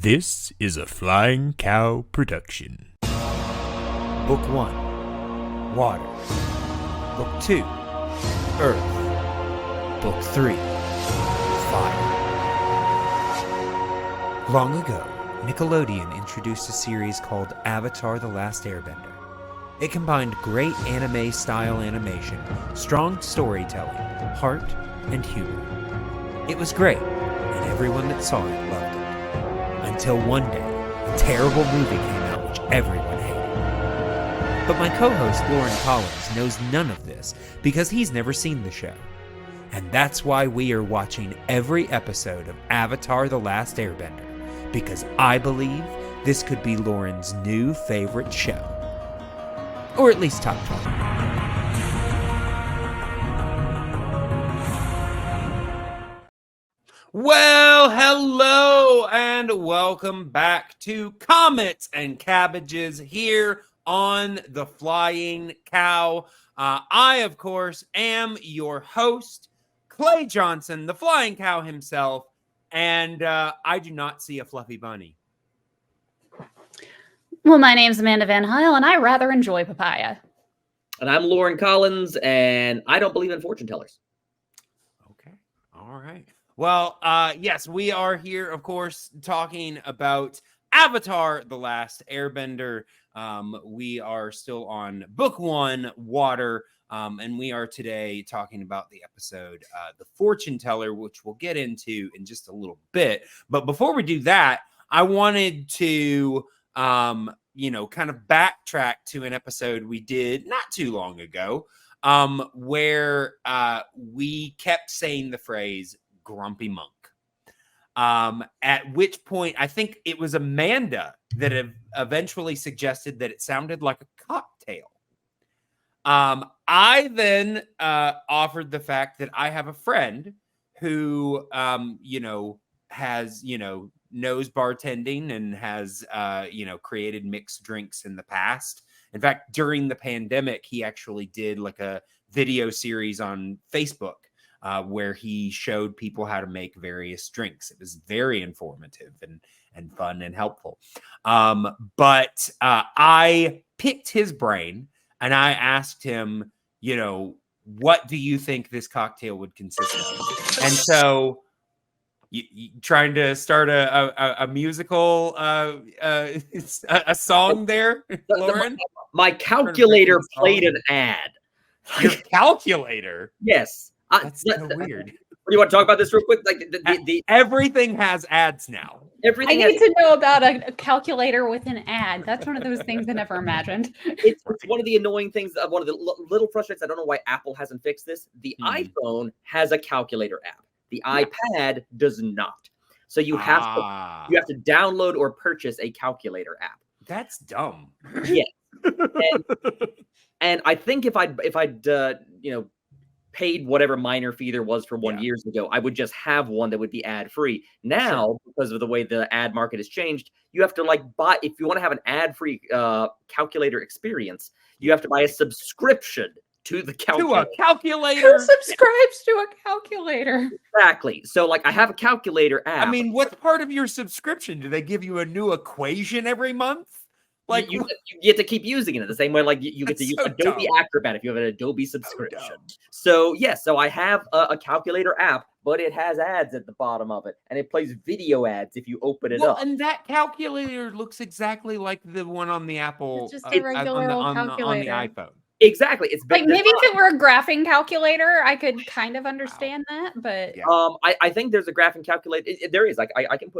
This is a Flying Cow production. Book 1, Water. Book 2, Earth. Book 3, Fire. Long ago, Nickelodeon introduced a series called Avatar: The Last Airbender. It combined great anime-style animation, strong storytelling, heart, and humor. It was great, and everyone that saw it loved it. Until one day, a terrible movie came out which everyone hated. But my co-host Loren Collins knows none of this because he's never seen the show. And that's why we are watching every episode of Avatar: The Last Airbender, because I believe this could be Loren's new favorite show. Or at least top 20. Well, hello and welcome back to Comets and Cabbages here on the Flying Cow. I, of course, am your host, Clay Johnson, the Flying Cow himself, and I do not see a fluffy bunny. Well, my name's Amanda Van Heil, and I rather enjoy papaya. And I'm Loren Collins, and I don't believe in fortune tellers. Okay, all right. Well, yes, we are here, of course, talking about Avatar: The Last Airbender. We are still on Book 1, Water, and we are today talking about the episode, The Fortuneteller, which we'll get into in just a little bit. But before we do that, I wanted to, kind of backtrack to an episode we did not too long ago, where we kept saying the phrase, grumpy monk. At which point, I think it was Amanda that eventually suggested that it sounded like a cocktail. I then offered the fact that I have a friend who, has, knows bartending and has, created mixed drinks in the past. In fact, during the pandemic, he actually did like a video series on Facebook where he showed people how to make various drinks. It was very informative and fun and helpful. But I picked his brain and I asked him, what do you think this cocktail would consist of? And so you trying to start a musical, a song there, Loren? My calculator played an ad. Your calculator? Yes. That's so weird. Do you want to talk about this real quick? Like everything has ads now. I need to know about a calculator with an ad. That's one of those things I never imagined. It's one of the annoying things, one of the little frustrations. I don't know why Apple hasn't fixed this. The iPhone has a calculator app. The iPad does not. So you have to download or purchase a calculator app. That's dumb. Yeah. And I think if I'd paid whatever minor fee there was for 1 year ago, I would just have one that would be ad free. Now, because of the way the ad market has changed, you have to buy, if you want to have an ad free calculator experience, you have to buy a subscription to the calculator. To a calculator? Who subscribes to a calculator? Exactly. So I have a calculator app. I mean, what's part of your subscription? Do they give you a new equation every month? Like you get to keep using it the same way, you get to use Adobe Acrobat if you have an Adobe subscription. So I have a calculator app, but it has ads at the bottom of it, and it plays video ads if you open it up. And that calculator looks exactly like the one on the Apple, it's just a regular old calculator on the iPhone. Exactly. It's like maybe if it were a graphing calculator, I could kind of understand that, but I think there's a graphing calculator. There is. I can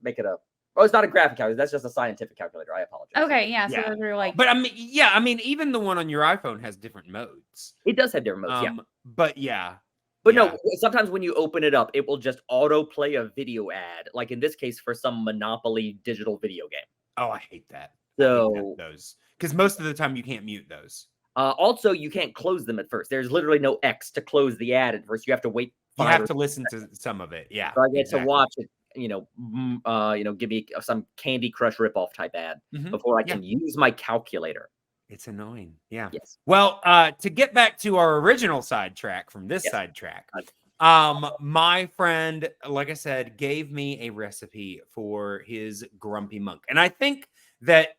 make it a. Oh, it's not a graphic calculator. That's just a scientific calculator. I apologize. Okay, yeah. So those are like. But I mean, even the one on your iPhone has different modes. It does have different modes. But no. Sometimes when you open it up, it will just auto play a video ad. Like in this case, for some Monopoly digital video game. Oh, I hate that. So I hate those because most of the time you can't mute those. Also, you can't close them at first. There's literally no X to close the ad at first. You have to wait. You have to listen to some of it. Yeah. So I get to watch it. Give me some Candy Crush ripoff type ad before I can use my calculator. It's annoying. Yeah. Yes. Well, to get back to our original sidetrack from this sidetrack, My friend, like I said, gave me a recipe for his grumpy monk. And I think that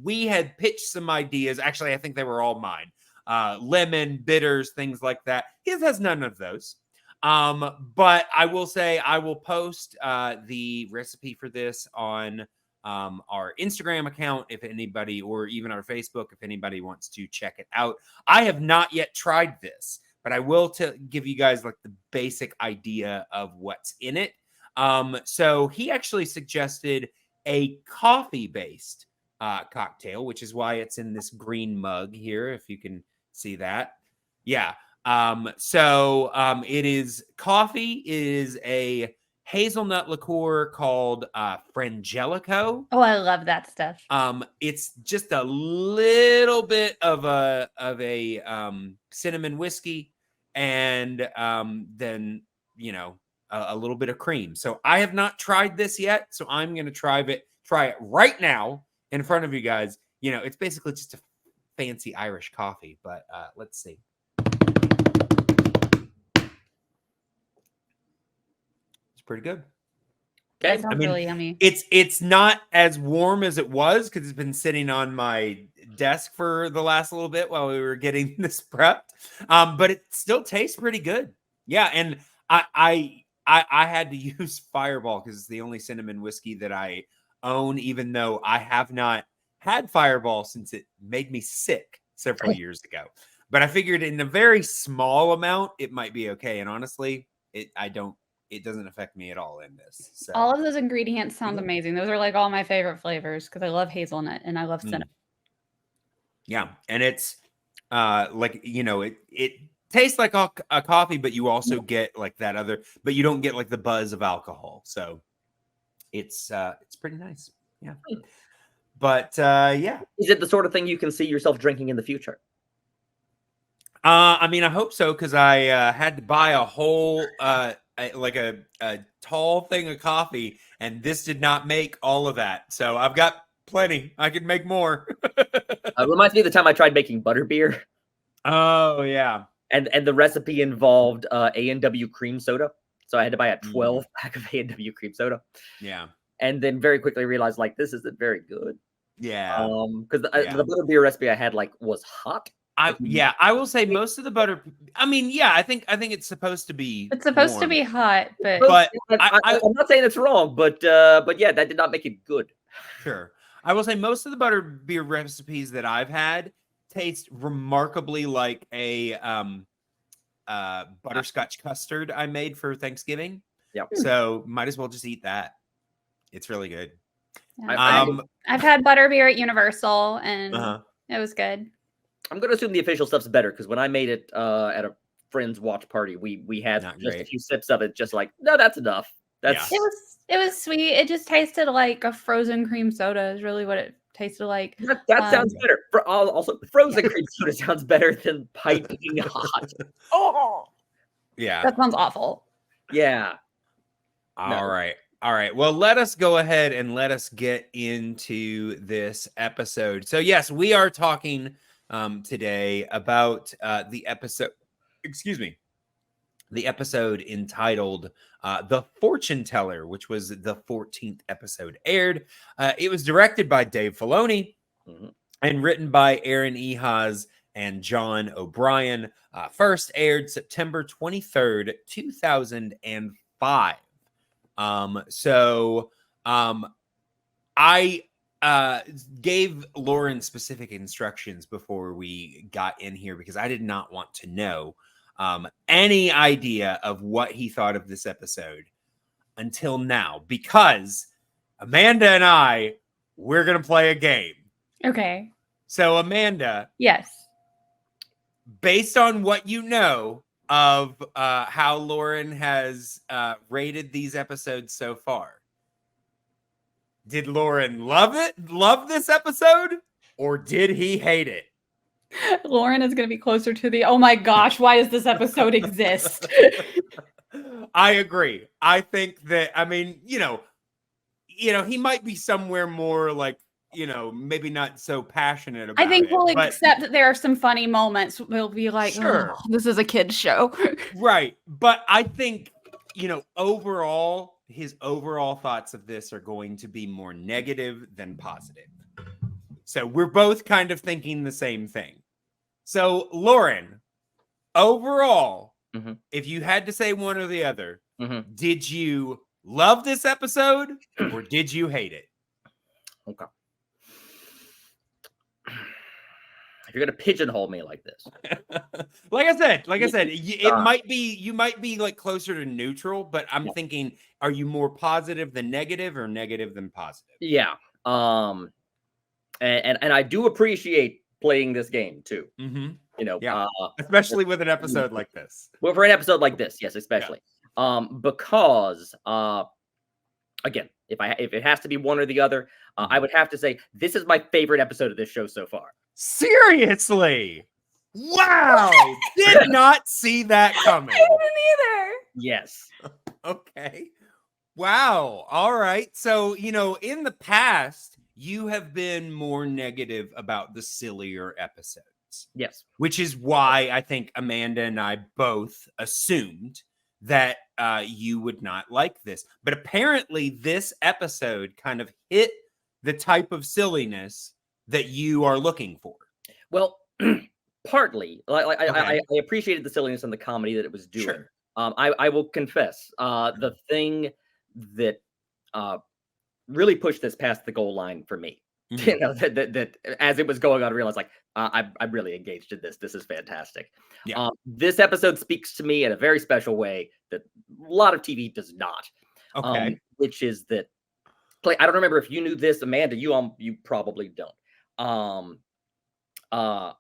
we had pitched some ideas. Actually, I think they were all mine. Lemon, bitters, things like that. His has none of those. But I will say I will post the recipe for this on our Instagram account if anybody, or even our Facebook if anybody wants to check it out. I have not yet tried this, but I will give you guys like the basic idea of what's in it. So he actually suggested a coffee-based cocktail, which is why it's in this green mug here, if you can see that. Yeah. It is coffee. It is a hazelnut liqueur called Frangelico. Oh, I love that stuff. It's just a little bit of a cinnamon whiskey, and then a little bit of cream. So I have not tried this yet, so I'm gonna try it right now in front of you guys. It's basically just a fancy Irish coffee, but let's see. Pretty good. Okay, that sounds really yummy. It's not as warm as it was because it's been sitting on my desk for the last little bit while we were getting this prepped. But it still tastes pretty good. Yeah, and I had to use Fireball because it's the only cinnamon whiskey that I own, even though I have not had Fireball since it made me sick several years ago. But I figured in a very small amount it might be okay. And honestly, it doesn't affect me at all in this. So. All of those ingredients sound amazing. Those are like all my favorite flavors because I love hazelnut and I love cinnamon. Yeah, and it's it tastes like a coffee, but you also get like that other, but you don't get like the buzz of alcohol. So it's pretty nice. Yeah. But yeah. Is it the sort of thing you can see yourself drinking in the future? I mean, I hope so, because I had to buy a whole like a tall thing of coffee, and this did not make all of that. So I've got plenty. I could make more. Reminds me of the time I tried making butterbeer. Oh yeah. And the recipe involved A&W cream soda. So I had to buy a 12 pack of A&W cream soda. Yeah. And then very quickly realized like this isn't very good. Yeah. Because the butterbeer recipe I had was hot. I will say most of the butter. I mean, yeah, I think it's supposed to be. It's supposed to be hot, but I'm not saying it's wrong, but yeah, that did not make it good. Sure, I will say most of the butter beer recipes that I've had taste remarkably like a butterscotch custard I made for Thanksgiving. Yeah, so might as well just eat that. It's really good. Yeah. I've had butterbeer at Universal, and it was good. I'm going to assume the official stuff's better because when I made it at a friend's watch party, we had just a few sips of it, just like, no, that's enough. It was sweet. It just tasted like a frozen cream soda is really what it tasted like. That sounds better. Also, frozen cream soda sounds better than piping hot. Oh, yeah, that sounds awful. Yeah. All right. Well, let us go ahead and let us get into this episode. So yes, we are talking today about the episode entitled The Fortuneteller, which was the 14th episode aired. It was directed by Dave Filoni and written by Aaron Ehasz and John O'Brien. First aired September 23rd, 2005. I gave Loren specific instructions before we got in here because I did not want to know any idea of what he thought of this episode until now, because Amanda and we're going to play a game. Okay. So Amanda. Yes. Based on what you know of how Loren has rated these episodes so far, did Loren love this episode, or did he hate it? Loren is going to be closer to the, oh my gosh, why does this episode exist? I agree. I think that, I mean, he might be somewhere more like maybe not so passionate about I think it. we'll but- accept that there are some funny moments. We'll be like, Sure. oh, this is a kid's show. Right. But I think, overall, his overall thoughts of this are going to be more negative than positive. So we're both kind of thinking the same thing. So, Loren, overall, if you had to say one or the other, did you love this episode or did you hate it? Okay. If you're gonna pigeonhole me like this, like I said, it might be you might be like closer to neutral, but I'm thinking, are you more positive than negative or negative than positive? Yeah. And I do appreciate playing this game too. Especially with an episode like this. Well, for an episode like this, yes, especially. Because again, if it has to be one or the other, I would have to say this is my favorite episode of this show so far. Seriously? Wow! Did not see that coming. I didn't either. Yes. Okay. Wow. All right. So, in the past, you have been more negative about the sillier episodes. Yes. Which is why I think Amanda and I both assumed that you would not like this. But apparently this episode kind of hit the type of silliness that you are looking for. Well, partly. I appreciated the silliness and the comedy that it was doing. Sure. I will confess, the thing that really pushed this past the goal line for me, that as it was going on, I realized I'm really engaged in this. This is fantastic. Yeah. This episode speaks to me in a very special way that a lot of TV does not. Okay. Which is that, I don't remember if you knew this, Amanda. You probably don't. For a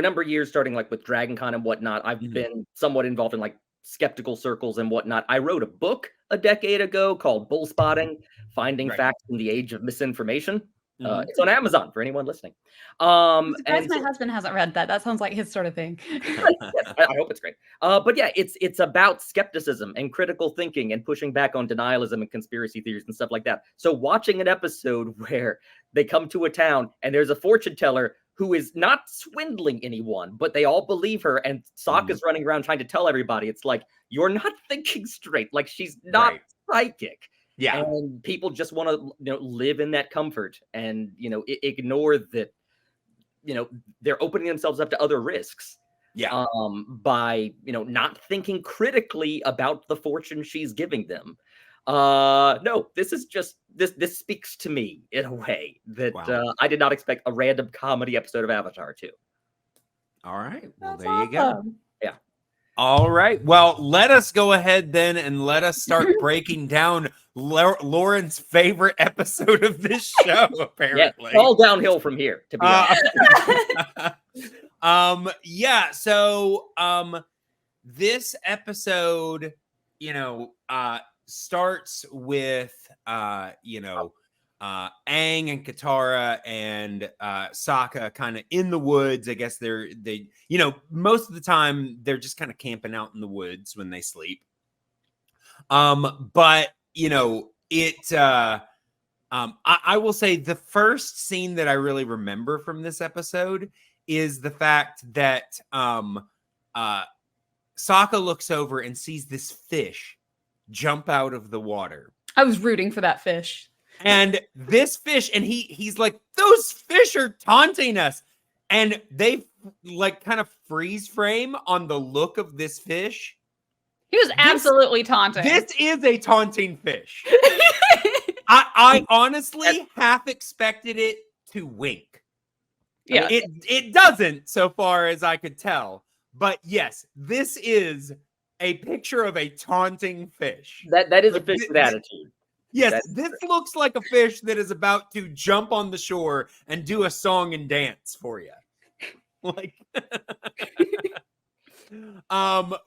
number of years, starting with DragonCon and whatnot, I've been somewhat involved in skeptical circles and whatnot. I wrote a book a decade ago called Bull Spotting: Finding Facts in the Age of Misinformation. It's on Amazon for anyone listening. I'm surprised my husband hasn't read that. That sounds like his sort of thing. Yes, I hope it's great. But yeah, it's about skepticism and critical thinking and pushing back on denialism and conspiracy theories and stuff like that. So watching an episode where they come to a town and there's a fortune teller who is not swindling anyone, but they all believe her, and Sokka's running around trying to tell everybody, it's like, you're not thinking straight. She's not psychic. Yeah. And people just want to live in that comfort and ignore that they're opening themselves up to other risks. Yeah. By not thinking critically about the fortune she's giving them. No, this is just this speaks to me in a way that I did not expect a random comedy episode of Avatar to. All right. Well, That's there you go. awesome. Yeah. All right. Well, let us go ahead then and let us start breaking down Loren's favorite episode of this show, apparently. Yeah, all downhill from here, to be honest. So this episode, starts with Aang and Katara and Sokka kind of in the woods. I guess they most of the time they're just kind of camping out in the woods when they sleep. But I will say the first scene that I really remember from this episode is the fact that Sokka looks over and sees this fish jump out of the water. I was rooting for that fish. And this fish, and he's like, those fish are taunting us. And they kind of freeze frame on the look of this fish. He was absolutely taunting. This is a taunting fish. I honestly half expected it to wink. Yeah. It doesn't, so far as I could tell. But yes, this is a picture of a taunting fish. That is a fish with attitude. Yes, this looks like a fish that is about to jump on the shore and do a song and dance for you.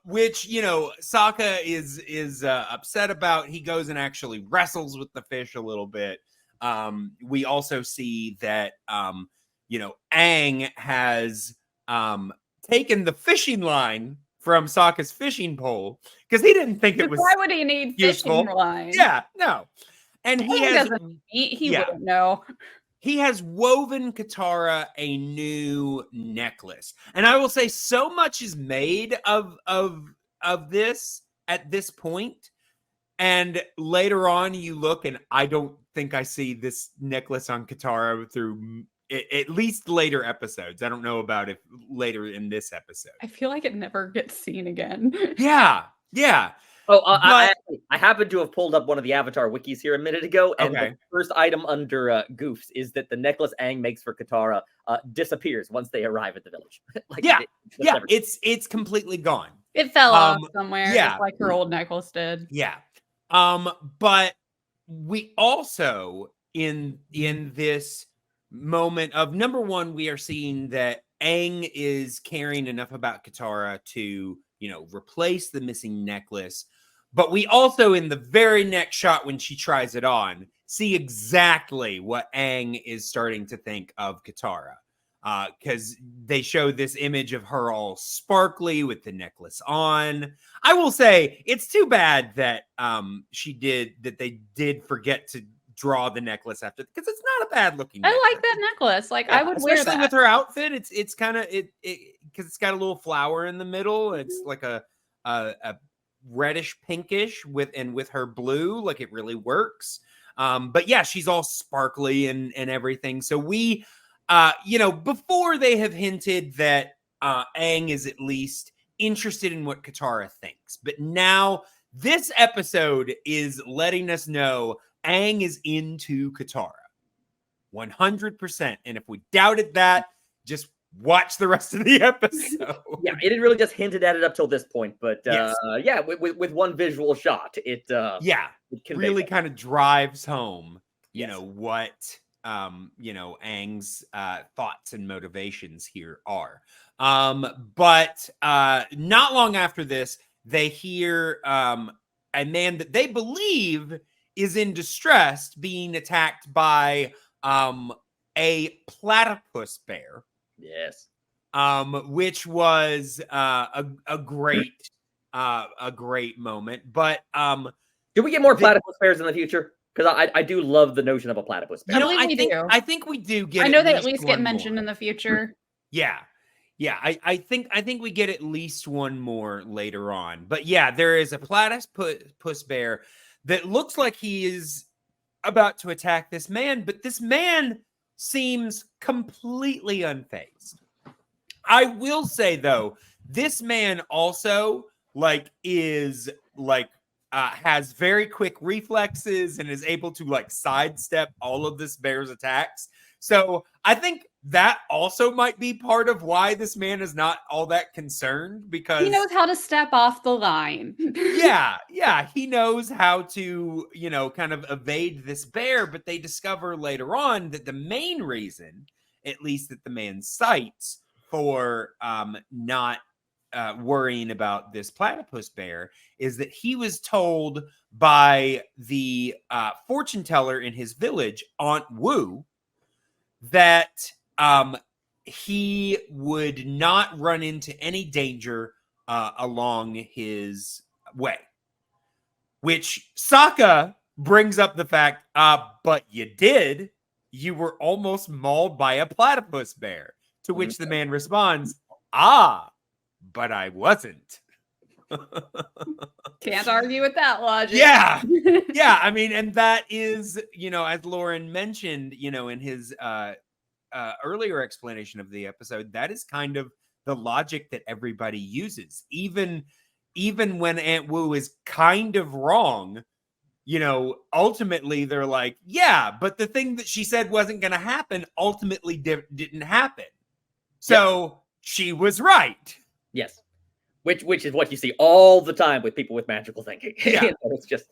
Which, Sokka is upset about. He goes and actually wrestles with the fish a little bit. We also see that, Aang has taken the fishing line from Sokka's fishing pole because he didn't think it was Why would he need useful. fishing line? Yeah, no. And he Aang has doesn't eat. He yeah. wouldn't know. He has woven Katara a new necklace. And I will say so much is made of this at this point. And later on you look and I don't think I see this necklace on Katara through at least later episodes. I don't know about if later in this episode. I feel like it never gets seen again. Yeah. Yeah. Oh, But- I happen to have pulled up one of the Avatar wikis here a minute ago, and Okay. the first item under goofs is that the necklace Aang makes for Katara disappears once they arrive at the village. Yeah. just Yeah, never- it's completely gone. It fell off Um, somewhere, yeah. just like her old necklace did. Yeah. But we also in this moment of number one, we are seeing that Aang is caring enough about Katara to, replace the missing necklace. But we also, in the very next shot when she tries it on, see exactly what Aang is starting to think of Katara. Because they show this image of her all sparkly with the necklace on. I will say it's too bad that they did forget to draw the necklace after, because it's not a bad looking necklace. I like that necklace. Like I would wear especially that. with her outfit. It's kind of because it's got a little flower in the middle. It's like a reddish pinkish with her blue, like it really works. But yeah, she's all sparkly and everything. So we before they have hinted that Aang is at least interested in what Katara thinks, but now this episode is letting us know Aang is into Katara 100%. And if we doubted that, just watch the rest of the episode. Yeah, it had really just hinted at it up till this point, but Yes. with one visual shot, it conveyed really that. kind of drives home, Yes. what Aang's thoughts and motivations here are. But not long after this, they hear a man that they believe is in distress being attacked by a platypus bear. Yes. Which was a great moment. But Do we get more platypus bears in the future? Because I do love the notion of a platypus bear. I think we do get. I know they at least get one mentioned more. in the future. Yeah. I think we get at least one more later on. But yeah, there is a platypus bear that looks like he is about to attack this man, but this man seems completely unfazed. I will say though, this man also has very quick reflexes and is able to sidestep all of this bear's attacks. So I think that also might be part of why this man is not all that concerned, because He knows how to step off the line. yeah, he knows how to, kind of evade this bear, but they discover later on that the main reason, at least that the man cites for not worrying about this platypus bear, is that he was told by the fortuneteller in his village, Aunt Wu, that he would not run into any danger along his way. Which Sokka brings up the fact, but you did. You were almost mauled by a platypus bear. To which the man responds, but I wasn't. Can't argue with that logic. Yeah. I mean, and that is, as Loren mentioned, in his earlier explanation of the episode, that is kind of the logic that everybody uses. Even when Aunt Wu is kind of wrong, ultimately they're like, yeah, but the thing that she said wasn't going to happen ultimately didn't happen. So she was right. Yes. Which is what you see all the time with people with magical thinking. Yeah. It's just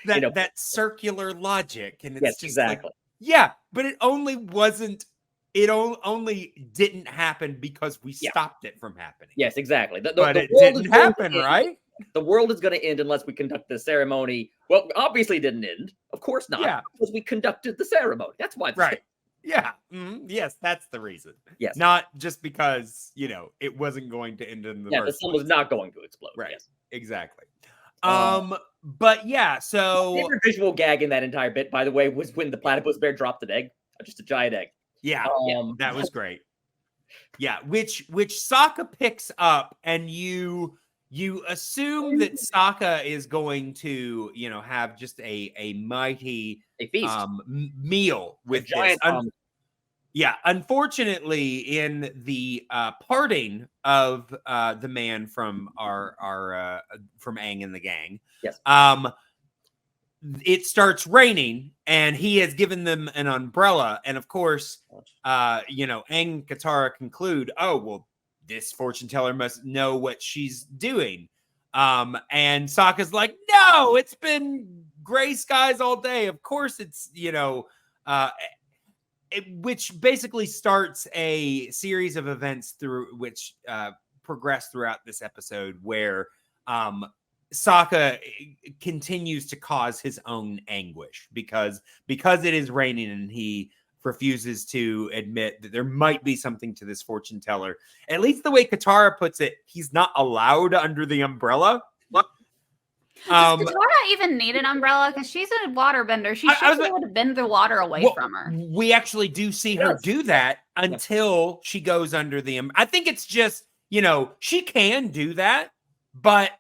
that circular logic. And it's yes, just exactly. But it only didn't happen because we stopped it from happening. Yes, exactly. But it didn't happen, right? The world is going to end unless we conduct the ceremony. Well, obviously it didn't end. Of course not. Yeah. Because we conducted the ceremony. That's why. Right. Yeah. Yes, that's the reason. Yes. Not just because, it wasn't going to end in the the first sun place. was not going to explode. Right. Yes. Exactly. But yeah, so favorite visual gag in that entire bit, by the way, was when the platypus bear dropped an egg, just a giant egg. yeah, that was great. Yeah, which Sokka picks up, and you assume that Sokka is going to, have just a mighty feast, meal with this. Yeah, unfortunately, in the parting of the man from our from Aang and the gang, yes, it starts raining, and he has given them an umbrella, and of course, Aang and Katara conclude, oh well, this fortune teller must know what she's doing. And Sokka's like, no, it's been gray skies all day. Of course, it's which basically starts a series of events through which progress throughout this episode, where Sokka continues to cause his own anguish because it is raining, and he refuses to admit that there might be something to this fortune teller. At least the way Katara puts it, he's not allowed under the umbrella. Does Katara even need an umbrella? Because she's a waterbender. She should be able to bend the water away from her. We actually do see her do that until she goes under the. I think it's just, she can do that, but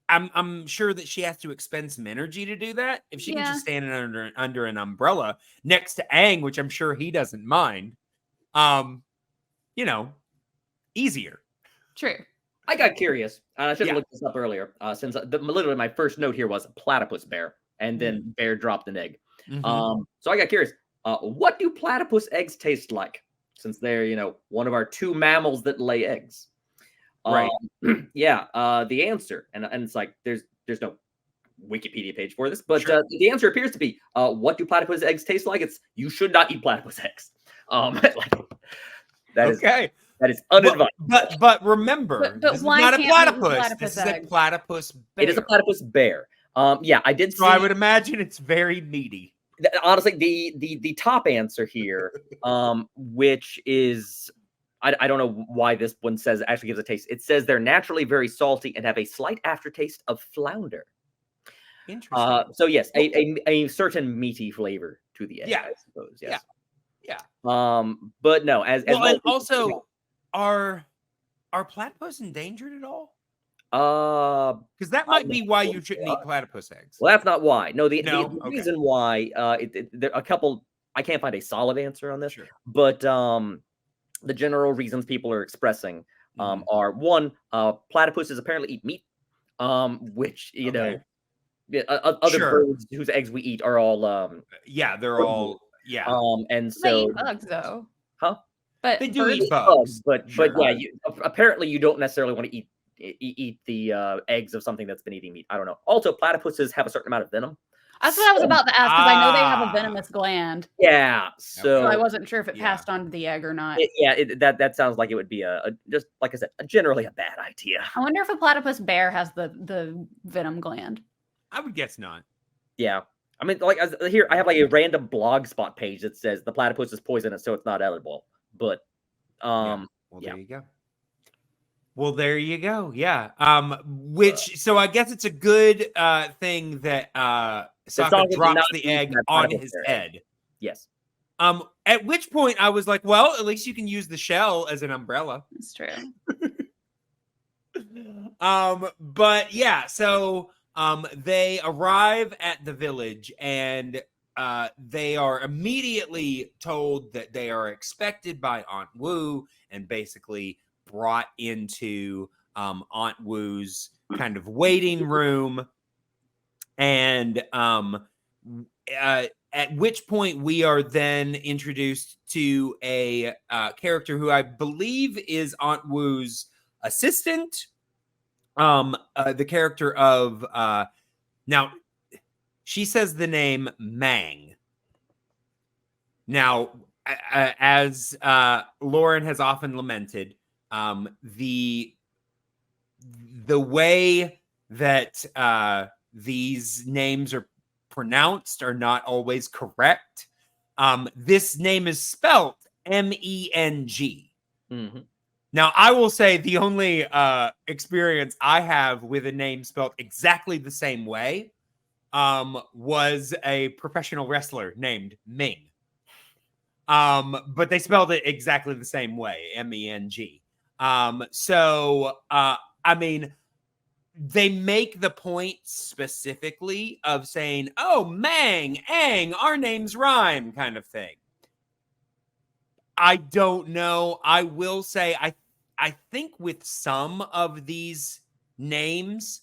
I'm sure that she has to expend some energy to do that. If she can just stand under an umbrella next to Aang, which I'm sure he doesn't mind, easier. True. I got curious. I should have looked this up earlier, since literally my first note here was platypus bear, and then bear dropped an egg. So I got curious. What do platypus eggs taste like? Since they're, one of our two mammals that lay eggs. Right. The answer, and it's like there's no Wikipedia page for this, but the answer appears to be what do platypus eggs taste like? It's you should not eat platypus eggs. That is okay. That is unadvised. But remember, but this why is not a can't platypus. This is a platypus bear. It is a platypus bear. I did see. So I would imagine it's very meaty. Honestly, the top answer here, which is I don't know why this one actually gives a taste. It says they're naturally very salty and have a slight aftertaste of flounder. Interesting. So yes, a certain meaty flavor to the egg, I suppose. Yes. Yeah. But no, as well, and also, are platypus endangered at all? Because that might be why you shouldn't eat platypus eggs. Well, that's not why. No, the reason why there are a couple. I can't find a solid answer on this, but the general reasons people are expressing are one, platypuses apparently eat meat, which other birds whose eggs we eat are all they're all and so they eat bugs though, but they do eat bugs, but apparently you don't necessarily want to eat the eggs of something that's been eating meat. I don't know. Also, platypuses have a certain amount of venom. That's what I was about to ask, because I know they have a venomous gland. Yeah, so I wasn't sure if it passed on to the egg or not. That sounds like it would be just like I said, generally a bad idea. I wonder if a platypus bear has the venom gland. I would guess not. Yeah, I mean, like here I have like a random blog spot page that says the platypus is poisonous, so it's not edible. But there you go. Well, there you go. Yeah. So I guess it's a good thing that Sokka drops the egg on his head. Yes. At which point I was like, well, at least you can use the shell as an umbrella. That's true. But yeah, so they arrive at the village, and they are immediately told that they are expected by Aunt Wu, and basically brought into Aunt Wu's kind of waiting room. And at which point we are then introduced to a character who I believe is Aunt Wu's assistant. The character of now she says the name Mang. Now, as Loren has often lamented, the way that these names are pronounced are not always correct. This name is spelt Meng. Now, I will say the only experience I have with a name spelled exactly the same way was a professional wrestler named Ming. But they spelled it exactly the same way, Meng. I mean, they make the point specifically of saying, oh, Mang, Aang, our names rhyme kind of thing. I don't know. I will say, I think with some of these names,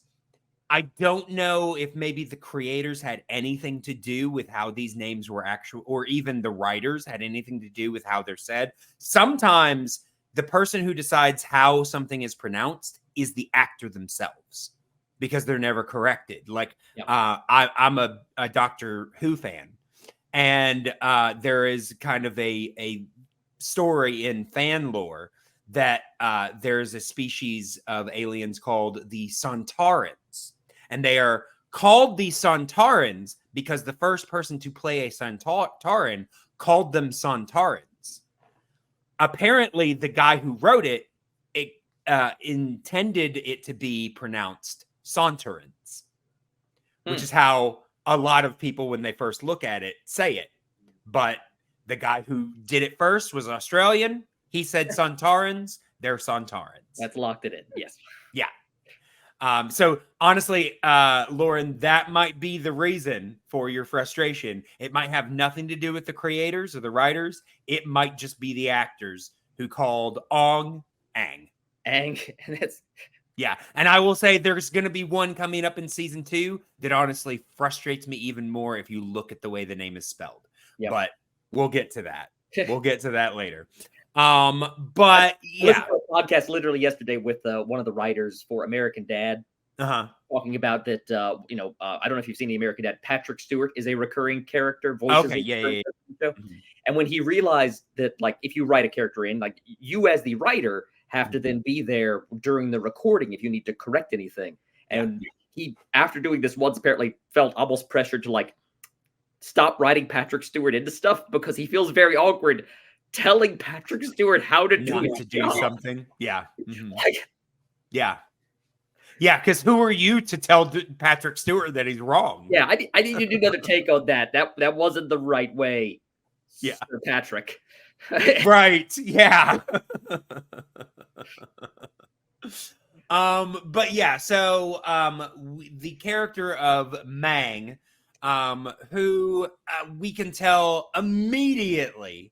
I don't know if maybe the creators had anything to do with how these names were actual, or even the writers had anything to do with how they're said. Sometimes the person who decides how something is pronounced is the actor themselves, because they're never corrected. Like, I'm a Doctor Who fan, and there is kind of a story in fan lore that there's a species of aliens called the Sontarans, and they are called the Sontarans because the first person to play a Sontaran called them Sontarans. Apparently, the guy who wrote it intended it to be pronounced Saunterans, which is how a lot of people, when they first look at it, say it. But the guy who did it first was Australian. He said Sontarans. They're Sontarans. That's locked it in. Yes. Yeah. So honestly, Loren, that might be the reason for your frustration. It might have nothing to do with the creators or the writers. It might just be the actors who called Aang. And that's Yeah. And I will say there's going to be one coming up in season 2 that honestly frustrates me even more if you look at the way the name is spelled. Yep. But we'll get to that. We'll get to that later. But yeah, a podcast literally yesterday with one of the writers for American Dad, talking about that. I don't know if you've seen the American Dad. Patrick Stewart is a recurring character. Yeah. And when he realized that, like, if you write a character in, like, you as the writer have to then be there during the recording if you need to correct anything. And he, after doing this once, apparently felt almost pressured to like stop writing Patrick Stewart into stuff because he feels very awkward telling Patrick Stewart how to do something. Yeah. Like, yeah. Because who are you to tell Patrick Stewart that he's wrong? Yeah, I need to do another take on that. That wasn't the right way. Yeah, Sir Patrick. Right. Yeah. But yeah. So the character of Mang, who we can tell immediately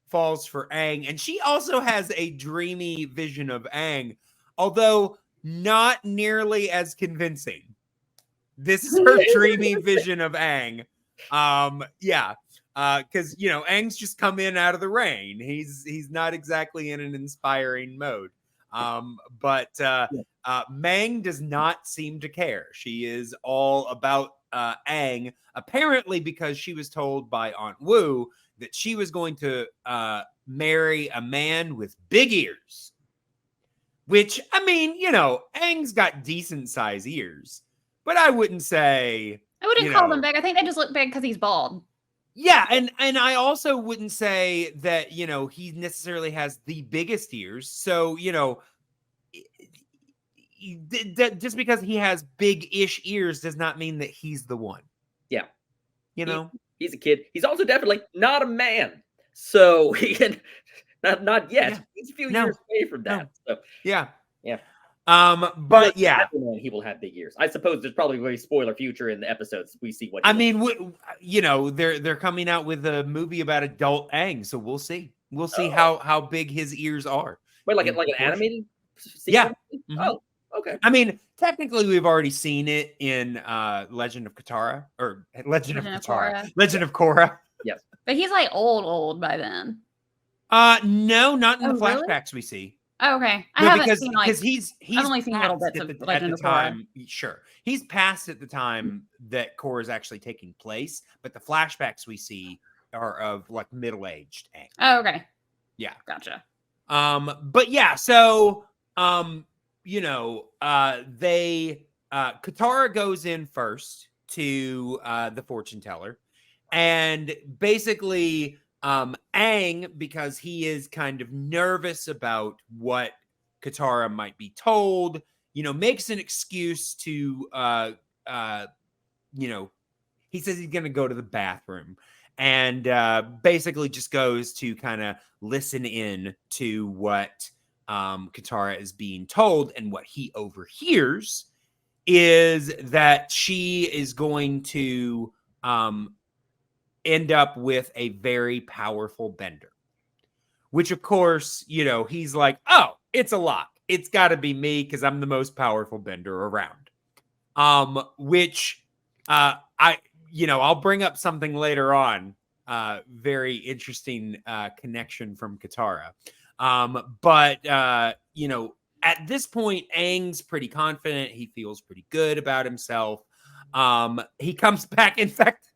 falls for Aang, and she also has a dreamy vision of Aang, although not nearly as convincing. This is her dreamy vision of Aang. Because Aang's just come in out of the rain. He's not exactly in an inspiring mode. But Mang does not seem to care. She is all about Aang, apparently because she was told by Aunt Wu that she was going to marry a man with big ears. Which, I mean, Aang's got decent size ears, but I wouldn't say... I wouldn't call them big. I think they just look big because he's bald. Yeah, and I also wouldn't say that, he necessarily has the biggest ears. So, just because he has big-ish ears does not mean that he's the one. Yeah. He's a kid. He's also definitely not a man. So he can not yet. Yeah. He's a few years away from that. So yeah. But yeah, he will have big ears. I suppose there's probably a very spoiler future in the episodes. We see what they're coming out with a movie about adult Aang, so we'll see. We'll see how big his ears are. Wait, like an animated sequence? Yeah. Mm-hmm. Oh, okay. I mean, technically, we've already seen it in Legend of Katara or Legend of Korra. Yes, but he's like old by then. No, not in the flashbacks we see. Oh, okay. I haven't seen because he's I've only seen little bits of Legend of Korra. Sure, he's past at the time that Korra is actually taking place, but the flashbacks we see are of like middle-aged Aang. Oh, okay. Yeah, gotcha. But yeah, so Katara goes in first to the Fortuneteller, and basically Aang, because he is kind of nervous about what Katara might be told, makes an excuse to, he says he's going to go to the bathroom and basically just goes to kind of listen in to what Katara is being told. And what he overhears is that she is going to end up with a very powerful bender, which of course, he's like, oh, it's a lock. It's got to be me because I'm the most powerful bender around. Which I'll bring up something later on. Very interesting connection from Katara. But at this point, Aang's pretty confident. He feels pretty good about himself. He comes back. In fact,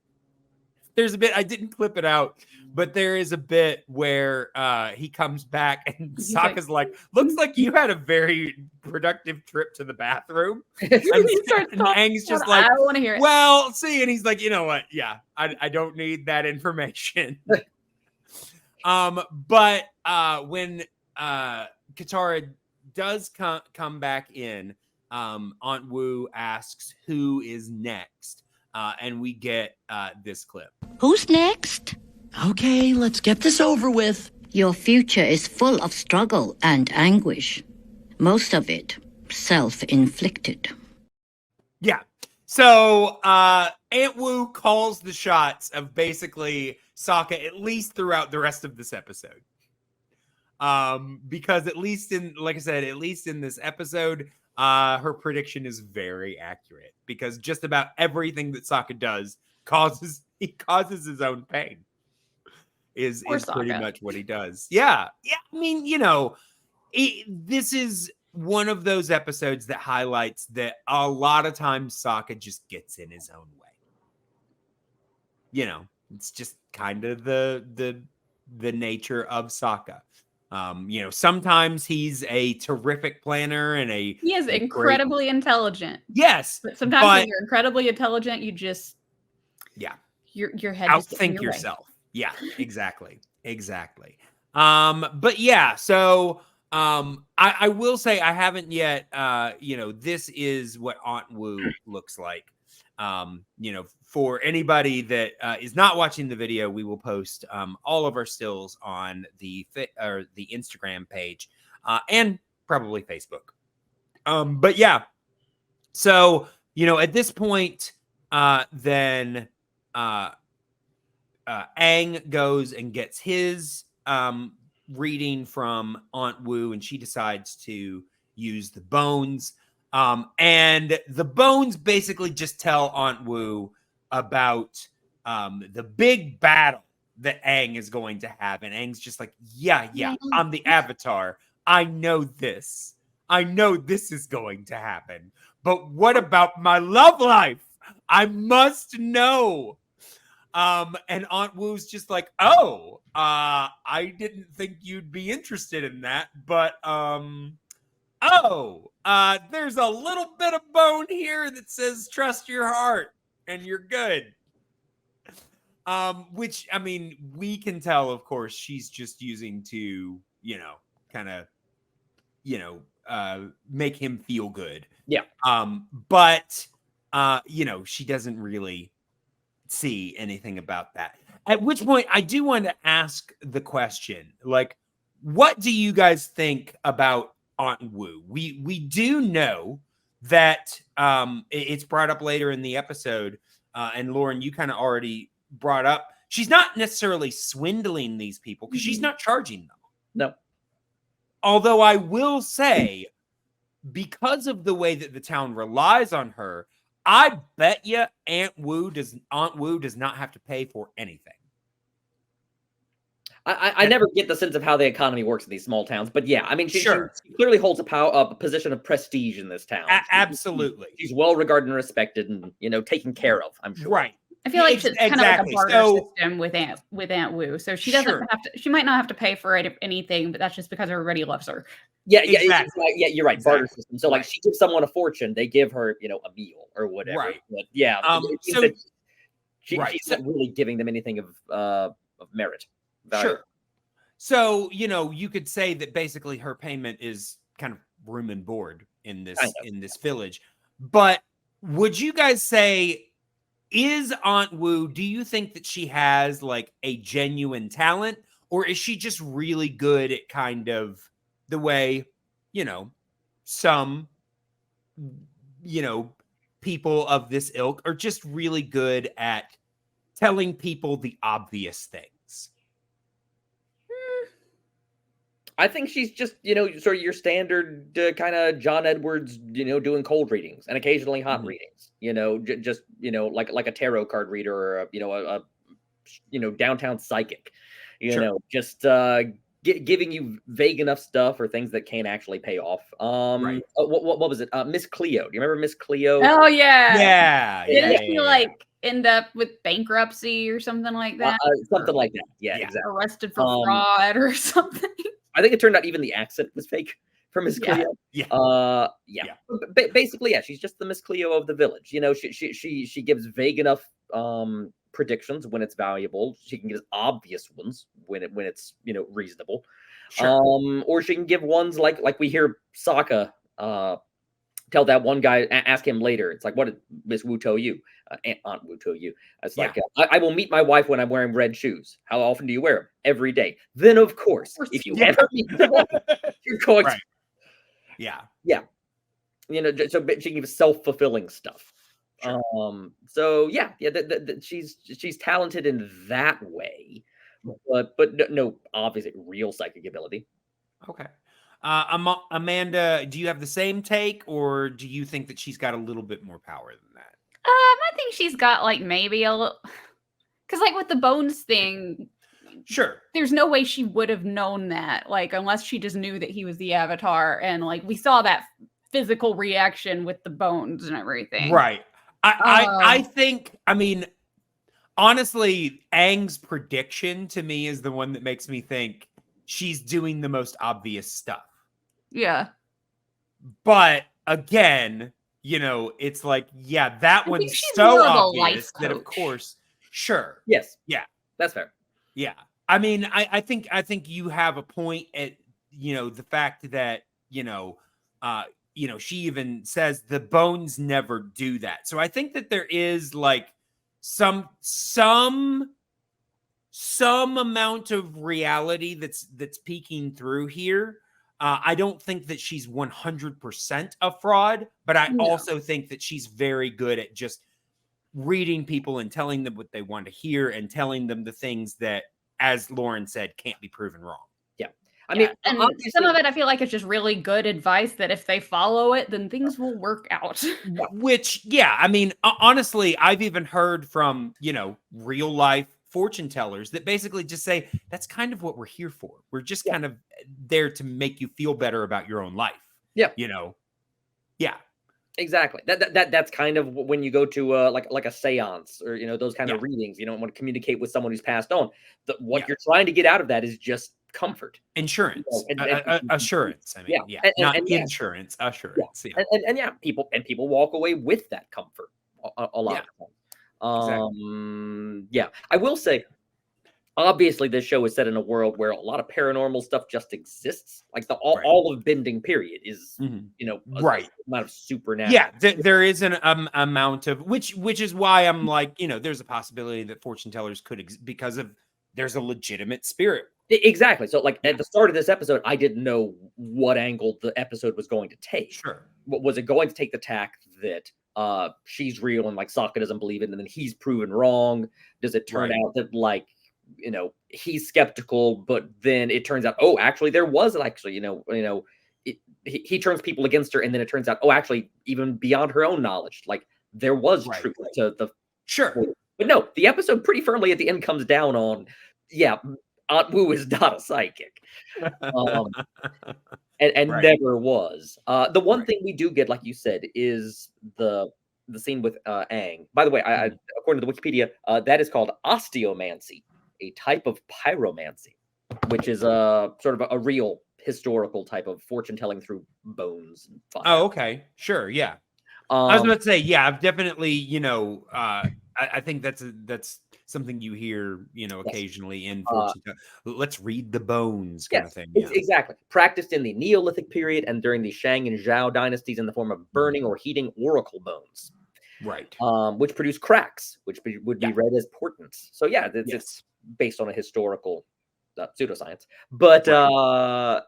there's a bit, I didn't clip it out, but there is a bit where he comes back and Sokka's like, looks like you had a very productive trip to the bathroom. And Aang's just like, I don't want to hear it. Well, see, and he's like, you know what? Yeah, I don't need that information. But when Katara does come back in, Aunt Wu asks who is next. And we get this clip. Who's next? Okay, let's get this over with. Your future is full of struggle and anguish. Most of it self-inflicted. Yeah. So Aunt Wu calls the shots of basically Sokka, at least throughout the rest of this episode. Because at least in this episode, her prediction is very accurate because just about everything that Sokka does causes his own pain. Is pretty much what he does. Yeah. I mean, this is one of those episodes that highlights that a lot of times Sokka just gets in his own way. It's just kind of the nature of Sokka. Sometimes he's a terrific planner and he is incredibly intelligent. Yes. But sometimes when you're incredibly intelligent, you just your head outthink yourself. Yeah, exactly. But yeah, so I will say I haven't yet this is what Aunt Wu looks like. For anybody that is not watching the video, we will post all of our stills on the Instagram page and probably Facebook. But yeah, so at this point, then Aang goes and gets his reading from Aunt Wu, and she decides to use the bones. And the bones basically just tell Aunt Wu about the big battle that Aang is going to have. And Aang's just like, yeah, I'm the Avatar. I know this. I know this is going to happen. But what about my love life? I must know. And Aunt Wu's just like, oh, I didn't think you'd be interested in that. But, there's a little bit of bone here that says trust your heart and you're good. Which, I mean, we can tell, of course, she's just using to, make him feel good. Yeah. But she doesn't really see anything about that. At which point I do want to ask the question, like, what do you guys think about Aunt Wu? We do know that it's brought up later in the episode, and Loren, you kind of already brought up, she's not necessarily swindling these people because she's not charging them. No. Although I will say, because of the way that the town relies on her, I bet you Aunt Wu does not have to pay for anything. I never get the sense of how the economy works in these small towns, but yeah, I mean, she clearly holds a position of prestige in this town. Absolutely, she's well regarded and respected, and taken care of. I'm sure. Right. I feel like it's kind of like a barter system with Aunt Wu. So she doesn't have to. She might not have to pay for anything, but that's just because everybody loves her. Yeah, you're right. Barter system. So like, she gives someone a fortune, they give her, a meal or whatever. Right. But yeah. She's not really giving them anything of merit. Value. Sure. So you could say that basically her payment is kind of room and board in this village. But would you guys say, is Aunt Wu, do you think that she has like a genuine talent, or is she just really good at kind of the way, some, people of this ilk are just really good at telling people the obvious things? I think she's just, sort of your standard kind of John Edwards, doing cold readings and occasionally hot readings, just, like a tarot card reader or, a downtown psychic, just giving you vague enough stuff or things that can't actually pay off. Right. What was it? Miss Cleo. Do you remember Miss Cleo? Oh, yeah. Yeah. Didn't she like end up with bankruptcy or something like that? Something like that. Yeah, exactly. Arrested for fraud or something. I think it turned out even the accent was fake for Miss Cleo. Yeah. Basically, she's just the Miss Cleo of the village. She gives vague enough predictions when it's valuable. She can give obvious ones when it's reasonable. Sure. Or she can give ones like we hear Sokka tell that one guy, ask him later. It's like, what did Miss Wu tell you? Aunt Wu tell you? It's like, I will meet my wife when I'm wearing red shoes. How often do you wear them? Every day. Then, of course, if you ever meet someone, you're going to. Yeah. So she can give self-fulfilling stuff. Sure. She's talented in that way, but no obviously real psychic ability. Okay. Amanda, do you have the same take, or do you think that she's got a little bit more power than that? I think she's got like maybe a little, because like with the bones thing, sure, there's no way she would have known that, like unless she just knew that he was the Avatar, and like we saw that physical reaction with the bones and everything. Right. I think, honestly, Aang's prediction to me is the one that makes me think she's doing the most obvious stuff. Yeah. But again, it's like, that one's so obvious that, of course, sure. Yes. Yeah. That's fair. Yeah. I think you have a point at, the fact that, she even says the bones never do that. So I think that there is like some amount of reality that's peeking through here. I don't think that she's 100% a fraud, but I also think that she's very good at just reading people and telling them what they want to hear and telling them the things that, as Loren said, can't be proven wrong. Yeah. I mean, and some of it I feel like it's just really good advice that if they follow it, then things will work out. Which, honestly, I've even heard from, real life fortune tellers that basically just say that's kind of what we're here for. We're just kind of there to make you feel better about your own life. Yeah. Yeah. Exactly. That's kind of when you go to like a seance or those kind of readings. You don't want to communicate with someone who's passed on. What you're trying to get out of that is just comfort, insurance, assurance. Not insurance, assurance. Yeah. And people walk away with that comfort a lot of times. Exactly. I will say, obviously, this show is set in a world where a lot of paranormal stuff just exists. Like all of Bending period is, right, amount of supernatural. Yeah, there is an amount of which is why I'm like, there's a possibility that fortune tellers could because of there's a legitimate spirit. Exactly. So, like at the start of this episode, I didn't know what angle the episode was going to take. Sure. Was it going to take the tack that she's real and like Sokka doesn't believe it, and then he's proven wrong? Does it turn out that like he's skeptical, but then it turns out, oh, actually there was he turns people against her, and then it turns out, oh, actually even beyond her own knowledge, like there was truth to the But no, the episode pretty firmly at the end comes down on, Aunt Wu is not a psychic. And never was. The one thing we do get, like you said, is the scene with Aang. By the way, I according to the Wikipedia, that is called osteomancy, a type of pyromancy, which is a sort of a real historical type of fortune telling through bones and fire. Oh, okay, sure, yeah. I was about to say, I've definitely, I think that's something you hear, occasionally in Uh, fortune telling. Let's read the bones kind of thing. It's exactly. Practiced in the Neolithic period and during the Shang and Zhao dynasties in the form of burning or heating oracle bones, Right. which produce cracks, which would be Yeah. read as portents. So yeah, it's Yes. based on a historical pseudoscience. But Right.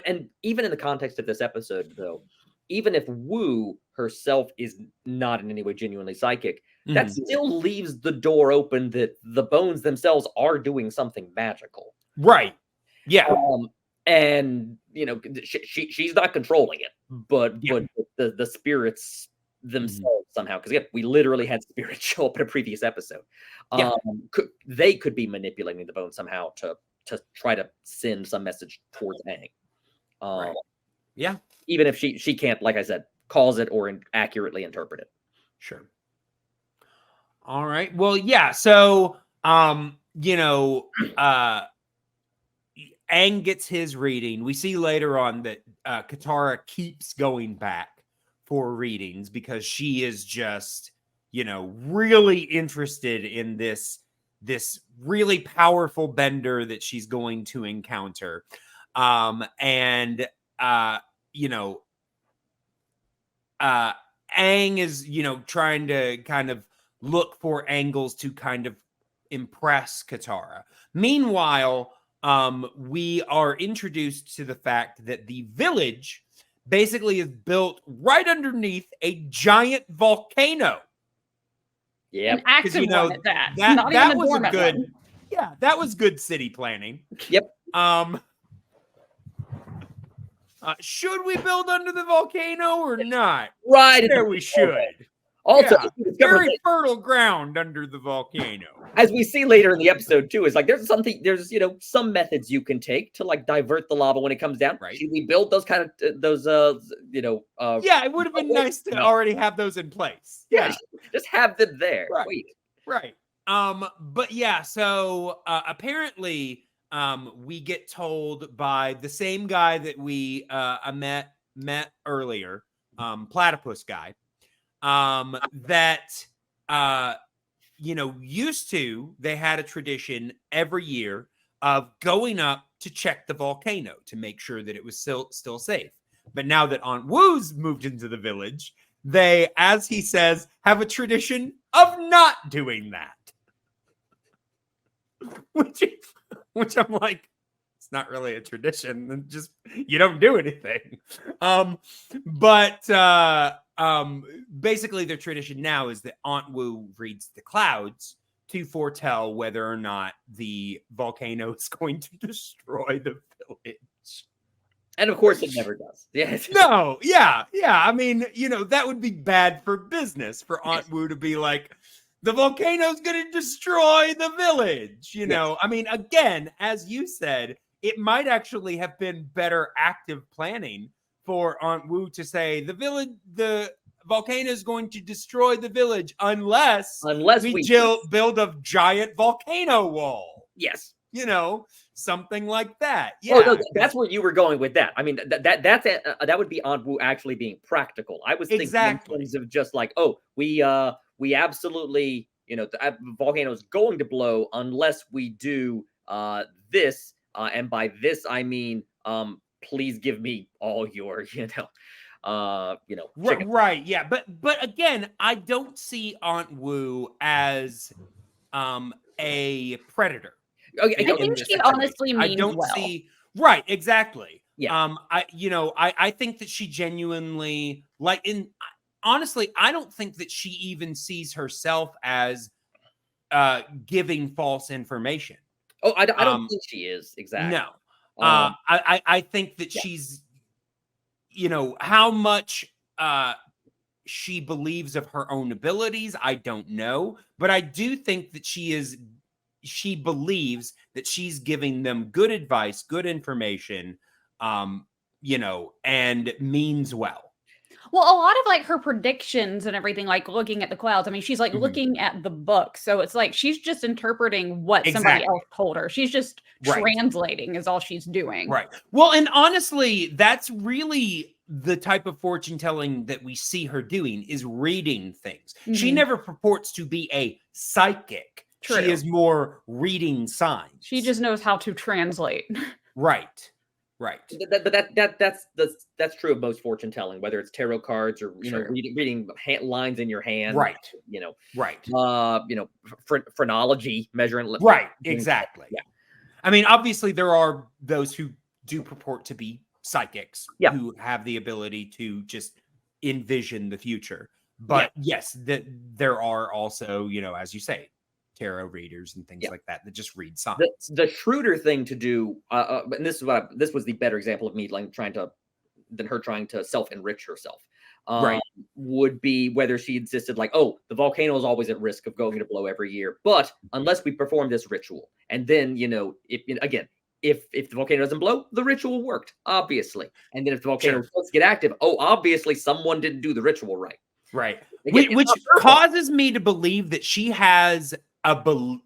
and even in the context of this episode, though, even if Wu herself is not in any way genuinely psychic, that still leaves the door open that the bones themselves are doing something magical. Right. Yeah. And she's not controlling it, but Yeah. but the spirits themselves somehow, because we literally had spirits show up in a previous episode. Yeah. They could be manipulating the bone somehow to try to send some message towards Aang. Right. Yeah. Even if she can't, like I said, cause it or accurately interpret it. Sure. All right. Well, yeah. So, Aang gets his reading. We see later on that Katara keeps going back for readings because she is just, really interested in this really powerful bender that she's going to encounter. Aang is, trying to kind of look for angles to kind of impress Katara. Meanwhile, we are introduced to the fact that the village basically is built right underneath a giant volcano. Yeah, an active one at that. That Not even a was a dormant good. one. Yeah, that was good city planning. Yep. Should we build under the volcano or not? Right. There we should. Also, Yeah, very fertile ground under the volcano. As we see later in the episode too, is like there's some methods you can take to like divert the lava when it comes down. Right. Should we build those kind of yeah, it would have been nice to already have those in place. Yeah, just have them there. Right. Wait. Right. But yeah, so apparently we get told by the same guy that we met earlier, platypus guy, that used to, they had a tradition every year of going up to check the volcano to make sure that it was still safe. But now that Aunt Wu's moved into the village, they, as he says, have a tradition of not doing that. Which I'm like, it's not really a tradition. Just, you don't do anything. Basically their tradition now is that Aunt Wu reads the clouds to foretell whether or not the volcano is going to destroy the village. And of course, it never does. Yes. No, yeah. I mean, that would be bad for business for Aunt Wu to be like, the volcano's going to destroy the village. Yes. I mean, again, as you said, it might actually have been better active planning for Aunt Wu to say the volcano is going to destroy the village unless we build a giant volcano wall. Yes. Something like that. Yeah. Oh, no, that's where you were going with that. I mean, that would be Aunt Wu actually being practical. I was thinking in terms of just like, we absolutely, the volcano is going to blow unless we do this. And by this, I mean, please give me all your, right. Yeah. But again, I don't see Aunt Wu as a predator. Okay, I think she honestly means I don't well. see. Right. Exactly. Yeah. I think that she genuinely honestly, I don't think that she even sees herself as giving false information. Oh, I don't think she is. Exactly. No. I think that she's, how much she believes of her own abilities, I don't know. But I do think that she believes that she's giving them good advice, good information, and means well. Well, a lot of like her predictions and everything, like looking at the clouds. I mean, she's like looking at the book. So it's like she's just interpreting what somebody else told her. She's just translating is all she's doing. Right. Well, and honestly, that's really the type of fortune telling that we see her doing, is reading things. She never purports to be a psychic. True. She is more reading signs. She just knows how to translate. Right. Right. But that's true of most fortune telling, whether it's tarot cards or Sure. reading lines in your hand, Right. Right. Right. Phrenology, measuring. Right. Exactly. Yeah. I mean, obviously, there are those who do purport to be psychics who have the ability to just envision the future. But yes, there are also, as you say, tarot readers and things like that just read signs. The shrewder thing to do, and this was the better example of me trying to self-enrich herself. Right. Would be whether she insisted like, oh, the volcano is always at risk of going to blow every year, but unless we perform this ritual, and then if the volcano doesn't blow, the ritual worked, obviously, and then if the volcano does get active, obviously someone didn't do the ritual right. Right. Again, Which causes me to believe that she has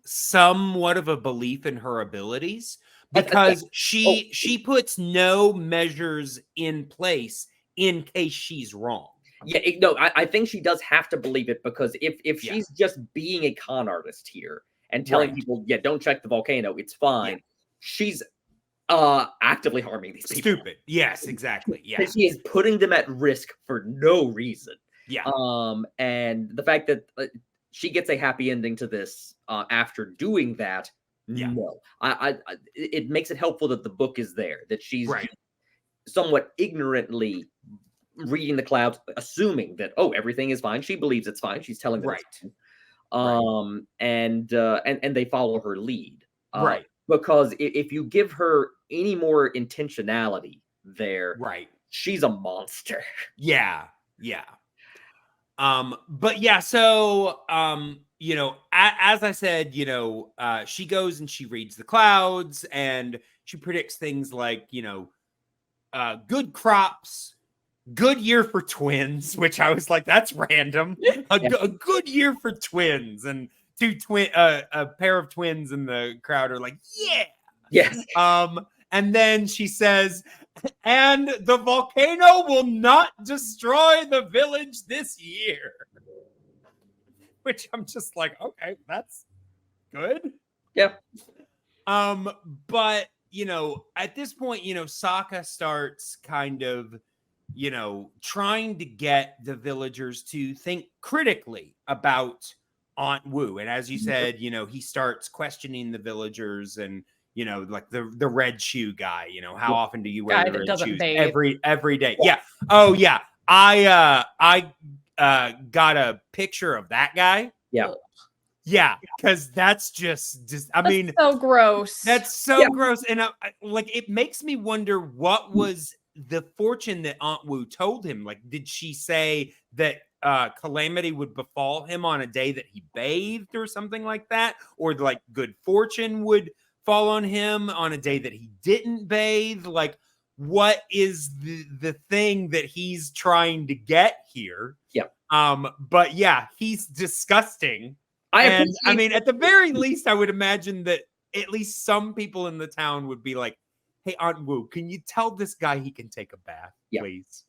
somewhat of a belief in her abilities, because she puts no measures in place in case she's wrong. Yeah, I think she does have to believe it, because if she's just being a con artist here and telling people, don't check the volcano, it's fine, she's actively harming these people. Stupid. Yes, exactly. Yeah. She is putting them at risk for no reason. Yeah. And the fact that she gets a happy ending to this after doing that, no. It makes it helpful that the book is there, that she's somewhat ignorantly reading the clouds, assuming that everything is fine. She believes it's fine. She's telling them it's fine. And they follow her lead. Because if you give her any more intentionality there, she's a monster. Yeah. Yeah. But yeah, so as I said, she goes and she reads the clouds and she predicts things like, good crops, good year for twins, which I was like, that's random. A good year for twins, and a pair of twins in the crowd are like, yes. And then she says, and the volcano will not destroy the village this year. Which I'm just like, okay, that's good. Yeah. But at this point, Sokka starts kind of, trying to get the villagers to think critically about Aunt Wu. And as you said, he starts questioning the villagers and, like the red shoe guy, how often do you wear the red shoes? Every day. Yeah. Oh yeah. I got a picture of that guy. Yeah. Yeah. Cause that's just, that's so gross. That's so gross. And it makes me wonder, what was the fortune that Aunt Wu told him? Like, did she say that calamity would befall him on a day that he bathed or something like that? Or like good fortune would fall on him on a day that he didn't bathe? Like, what is the thing that he's trying to get here? Yeah. But yeah, he's disgusting. At the very least, I would imagine that at least some people in the town would be like, hey, Aunt Wu, can you tell this guy he can take a bath, please?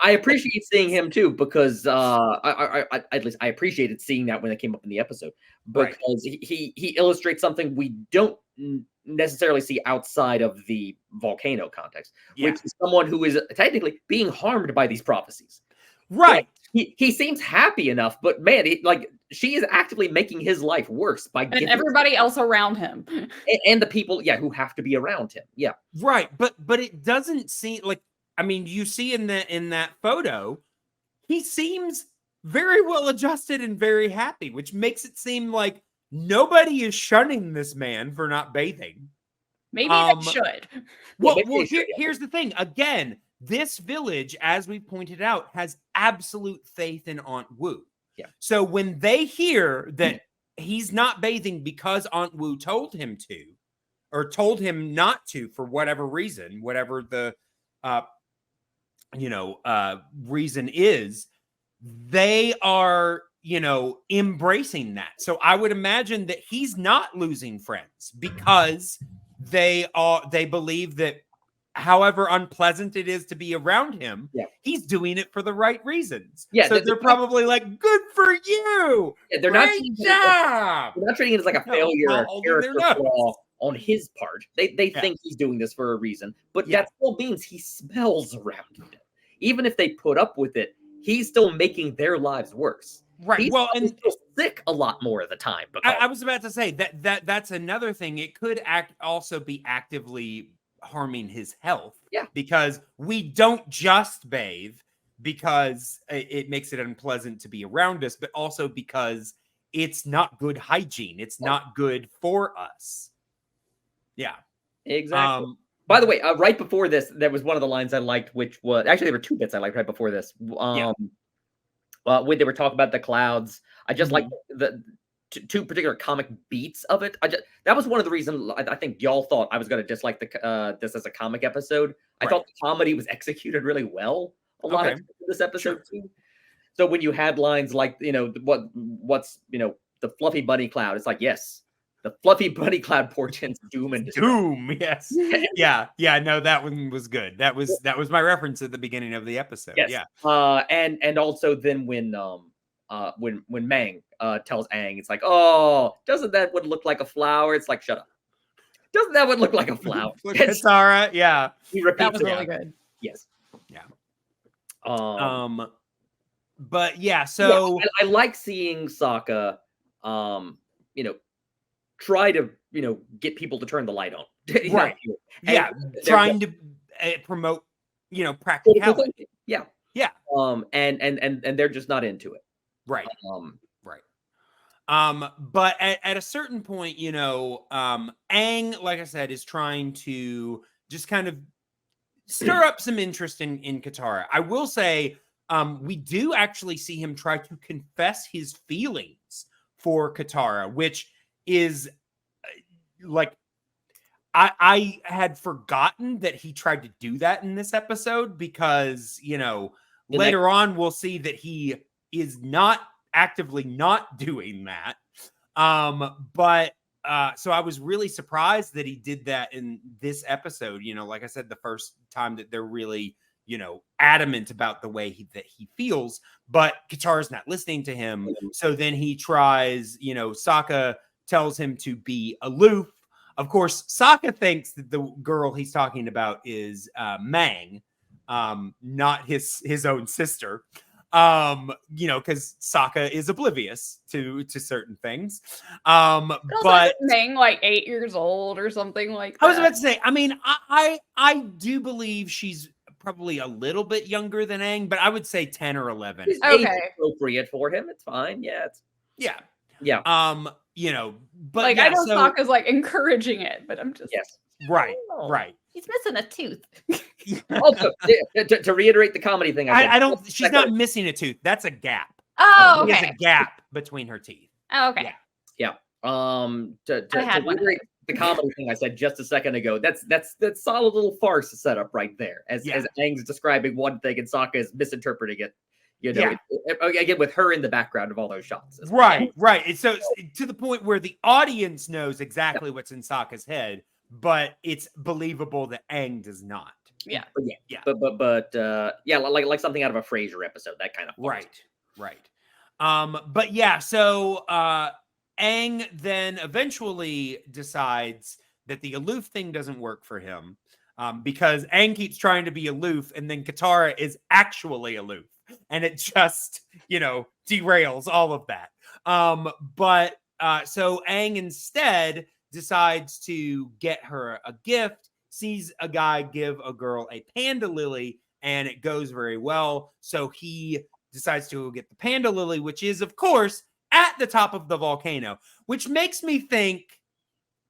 I appreciate seeing him too, because at least I appreciated seeing that when it came up in the episode, because he illustrates something we don't necessarily see outside of the volcano context, which is someone who is technically being harmed by these prophecies. Right. He seems happy enough, but man, she is actively making his life worse by and everybody else around him, and the people who have to be around him. Yeah. Right. But it doesn't seem like, you see in that photo, he seems very well adjusted and very happy, which makes it seem like nobody is shunning this man for not bathing. Maybe they should. Well, here's the thing. Again, this village, as we pointed out, has absolute faith in Aunt Wu. Yeah. So when they hear that he's not bathing because Aunt Wu told him to, or told him not to for whatever reason, whatever the reason is, they are, embracing that. So I would imagine that he's not losing friends because they believe that however unpleasant it is to be around him, he's doing it for the right reasons. Yeah, so they're probably like, "Good for you! Yeah, they're Great job!" They're not treating it as like a failure or character flaw on his part. They think he's doing this for a reason, but that still means he smells around it. Even if they put up with it, he's still making their lives worse. Right. He's well, and still sick a lot more of the time. I was about to say that's another thing. It could also be actively harming his health. Yeah. Because we don't just bathe because it makes it unpleasant to be around us, but also because it's not good hygiene. It's not good for us. Yeah. Exactly. By the way, right before this, there was one of the lines I liked, which was actually there were two bits I liked right before this. When they were talking about the clouds, I just like the two particular comic beats of it. That was one of the reasons I think y'all thought I was going to dislike this as a comic episode. I thought the comedy was executed really well a lot of this episode too. So when you had lines like what's the fluffy bunny cloud, it's like yes. The fluffy bunny cloud portends doom and doom. Yes. Yeah. No, that one was good. That was my reference at the beginning of the episode. Yes. Yeah. And also then when Mang tells Aang, it's like, oh, doesn't that would look like a flower? It's like, shut up. Doesn't that would look like a flower? Katara, yeah. He repeats that was really good. Yes. Yeah. But yeah, so I like seeing Sokka, try to get people to turn the light on. Right. Yeah. Trying to promote practicality. Yeah. Yeah. And they're just not into it. Right. Right. But at a certain point, Aang, like I said, is trying to just kind of stir up some interest in Katara. I will say, we do actually see him try to confess his feelings for Katara, which is like I had forgotten that he tried to do that in this episode because later on we'll see that he is not actively not doing that. But so I was really surprised that he did that in this episode. Like I said, the first time that they're really adamant about the way that he feels, but Katara's not listening to him. So then he tries, Sokka tells him to be aloof. Of course, Sokka thinks that the girl he's talking about is Mang, not his own sister. Because Sokka is oblivious to certain things. But Mang like 8 years old or something like that. I was about to say, I mean, I do believe she's probably a little bit younger than Aang, but I would say 10 or 11. It's age appropriate for him. It's fine. Yeah. Yeah. But like I know Sokka's like encouraging it, but I'm just right. He's missing a tooth. Also, to reiterate the comedy thing, I don't. She's not missing a tooth. That's a gap. Oh, okay. There's a gap between her teeth. Oh, okay. Yeah. To reiterate the comedy thing I said just a second ago, that's solid little farce setup right there. As Aang's describing one thing and Sokka is misinterpreting it. Again, with her in the background of all those shots. Right. It's so to the point where the audience knows exactly what's in Sokka's head, but it's believable that Aang does not. Yeah. But like something out of a Frasier episode, that kind of right. But yeah, so Aang then eventually decides that the aloof thing doesn't work for him, because Aang keeps trying to be aloof, and then Katara is actually aloof. And it just, derails all of that. So Aang instead decides to get her a gift, sees a guy give a girl a panda lily, and it goes very well. So he decides to go get the panda lily, which is, of course, at the top of the volcano, which makes me think,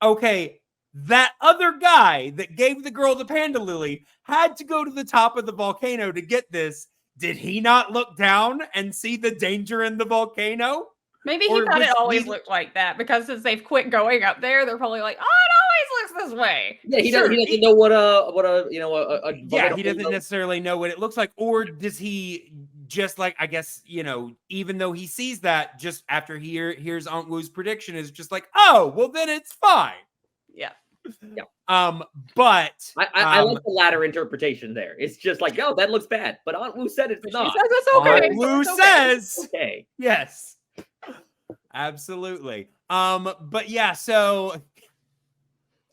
okay, that other guy that gave the girl the panda lily had to go to the top of the volcano to get this. Did he not look down and see the danger in the volcano? Maybe he thought it always looked like that because since they've quit going up there, they're probably like, oh, it always looks this way. Yeah, he doesn't know what a he doesn't necessarily know what it looks like, or does he just like, I guess, even though he sees that, just after he hears Aunt Wu's prediction is just like, oh, well then it's fine. Yeah. Yeah. But I like the latter interpretation there. It's just like, oh, that looks bad, but Aunt Wu said it's She not. says it's okay. Aunt Wu It's okay. says, Okay. yes, absolutely. But yeah, so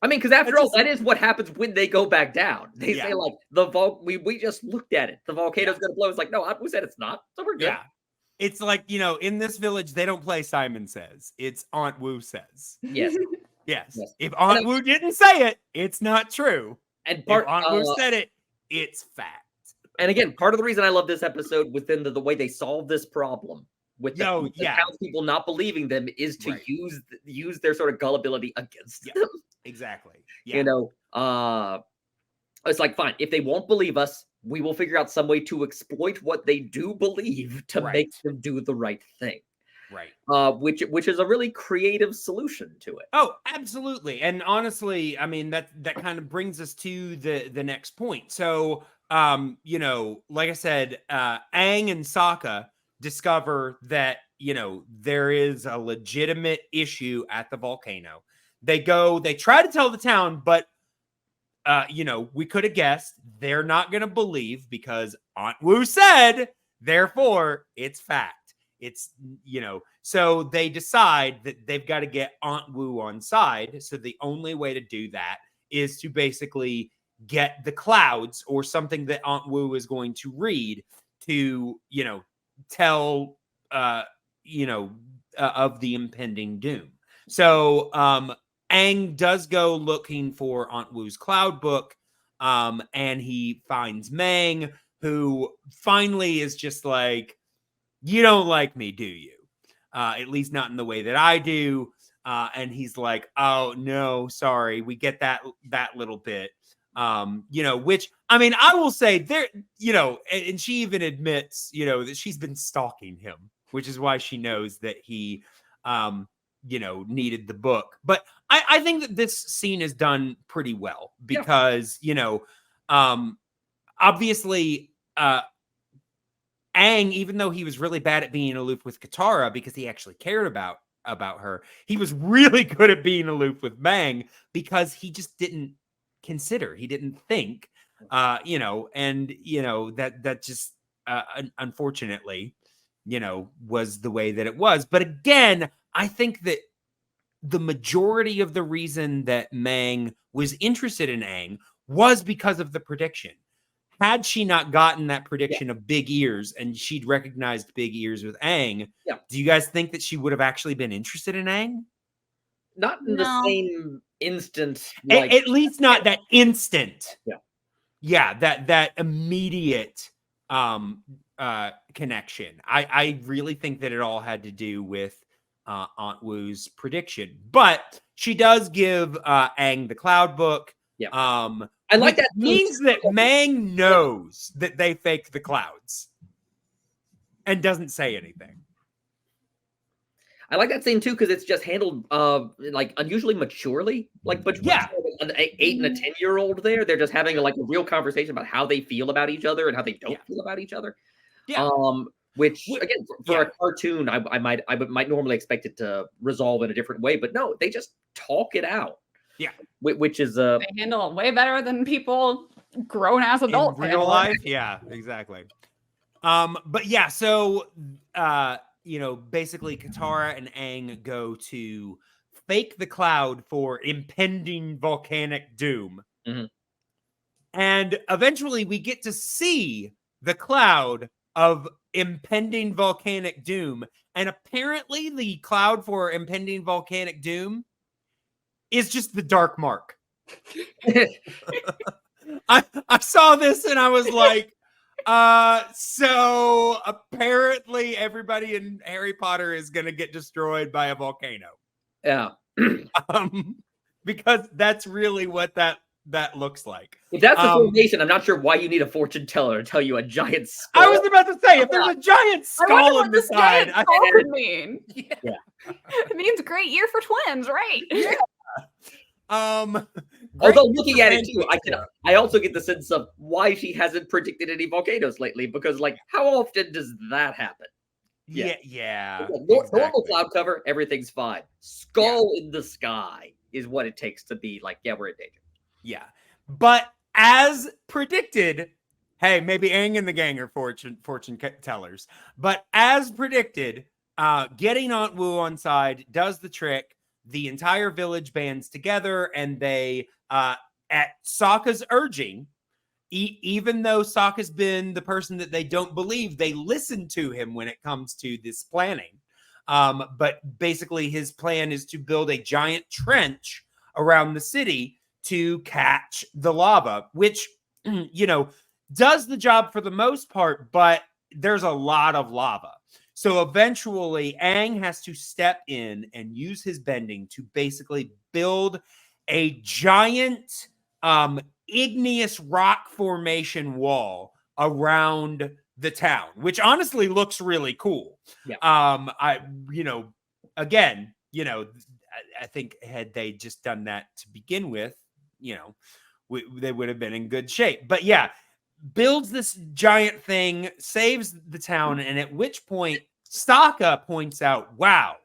I mean, because after all, that is what happens when they go back down. They Yeah. say like we just looked at it. The volcano's gonna blow. It's like, no, Aunt Wu said it's not, so we're good. yeah, it's like, you know, in this village they don't play Simon Says. It's Aunt Wu says. Yes. Yes. Yes. If Aunt Wu didn't say it, it's not true. And If Aunt Wu said it, it's fact. and again, part of the reason I love this episode within the way they solve this problem with the townspeople not believing them is to use their sort of gullibility against them. Exactly. Yeah. You know, it's like, fine, if they won't believe us, we will figure out some way to exploit what they do believe to make them do the right thing. Right. Which is a really creative solution to it. Oh, absolutely. And honestly, I mean, that kind of brings us to the next point. So, you know, like I said, Aang and Sokka discover that, you know, there is a legitimate issue at the volcano. They try to tell the town, but you know, we could have guessed they're not going to believe because Aunt Wu said, therefore it's fact. It's, you know, so they decide that they've got to get Aunt Wu on side. So the only way to do that is to basically get the clouds or something that Aunt Wu is going to read to, you know, tell, you know, of the impending doom. So, Aang does go looking for Aunt Wu's cloud book, and he finds Mang, who finally is just like, you don't like me, do you? At least not in the way that I do. And he's like, oh, no, sorry. We get that little bit. You know, which, I mean, I will say there, you know, and she even admits, you know, that she's been stalking him, which is why she knows that he, you know, needed the book. But I think that this scene is done pretty well because, you know, obviously, Aang, even though he was really bad at being aloof with Katara because he actually cared about her, he was really good at being aloof with Mang because he just didn't consider, he didn't think, you know, and, you know, that just, unfortunately, you know, was the way that it was. But again, I think that the majority of the reason that Mang was interested in Aang was because of the prediction. Had she not gotten that prediction of big ears and she'd recognized big ears with Aang, do you guys think that she would have actually been interested in Aang? Not in the same instant. Like, at least not that instant. Yeah. Yeah, that immediate connection. I really think that it all had to do with Aunt Wu's prediction. But she does give Aang the cloud book. Yeah. I like that. Means that Mang knows that they fake the clouds and doesn't say anything. I like that scene too because it's just handled like unusually maturely. Like, but an 8 and a 10-year-old they're just having a real conversation about how they feel about each other and how they don't feel about each other. Yeah. Which again, for a cartoon, I might normally expect it to resolve in a different way, but no, they just talk it out. Yeah, which is they handle it way better than people grown ass adults in real life. Yeah, exactly. But yeah, so you know, basically Katara and Aang go to fake the cloud for impending volcanic doom. Mm-hmm. And eventually we get to see the cloud of impending volcanic doom. And apparently the cloud for impending volcanic doom is just the dark mark. I saw this and I was like, so apparently everybody in Harry Potter is going to get destroyed by a volcano. Yeah. Because that's really what that looks like. If that's the formation, I'm not sure why you need a fortune teller to tell you a giant skull. I was about to say, if there's a giant skull on the side, I could mean. Yeah. It means great year for twins, right? Yeah. Although looking at it too, I also get the sense of why she hasn't predicted any volcanoes lately, because how often does that happen? Yeah. Normal cloud cover, everything's fine. Skull in the sky. is what it takes to be like, yeah, we're in danger. Yeah. But as predicted, hey, maybe Aang and the gang are fortune tellers. But as predicted, getting Aunt Wu on side does the trick. The entire village bands together, and they, at Sokka's urging, even though Sokka's been the person that they don't believe, they listen to him when it comes to this planning. But basically, his plan is to build a giant trench around the city to catch the lava, which, does the job for the most part, but there's a lot of lava. So eventually, Aang has to step in and use his bending to basically build a giant igneous rock formation wall around the town, which honestly looks really cool. Yeah. I think had they just done that to begin with, they would have been in good shape. But yeah, builds this giant thing, saves the town, and at which point Sokka points out, wow,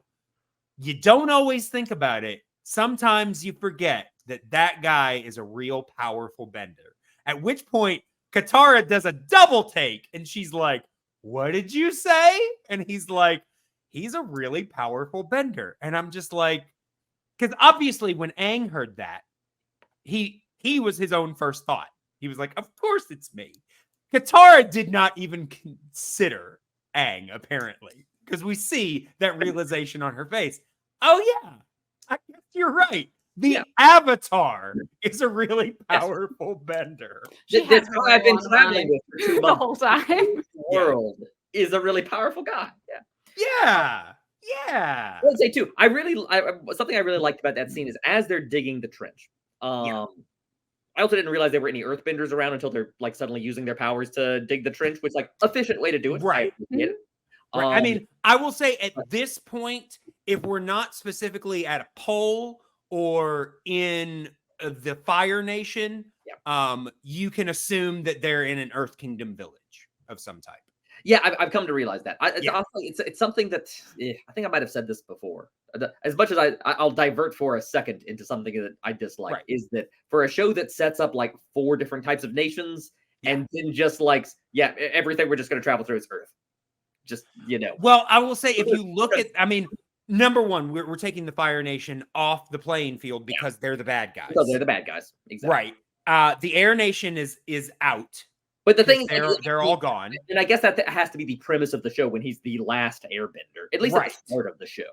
you don't always think about it. Sometimes you forget that guy is a real powerful bender. At which point Katara does a double take and she's like, what did you say? And he's like, he's a really powerful bender. And I'm just like, because obviously when Aang heard that, he was his own first thought. He was like, of course it's me. Katara did not even consider Aang, apparently, because we see that realization on her face. Oh, yeah, I guess you're right. The Avatar is a really powerful bender. That's why I've been traveling with for 2 months. The whole time. The world is a really powerful guy. Yeah. I would say too. Something I really liked about that scene is as they're digging the trench. I also didn't realize there were any earthbenders around until they're like suddenly using their powers to dig the trench, which like efficient way to do it. Right. Right. I mean, I will say at this point, if we're not specifically at a pole or in the Fire Nation, you can assume that they're in an Earth Kingdom village of some type. Yeah, I've come to realize that. It's something that I think I might have said this before. As much as I'll divert for a second into something that I dislike, is that for a show that sets up like 4 different types of nations and then just like, everything we're just going to travel through is Earth. Just, Well, I will say if you look at, number one, we're taking the Fire Nation off the playing field because they're the bad guys. Because they're the bad guys. Exactly. Right. The Air Nation is out. But the thing is, they're all gone. And I guess that has to be the premise of the show when he's the last airbender, at least at the start of the show.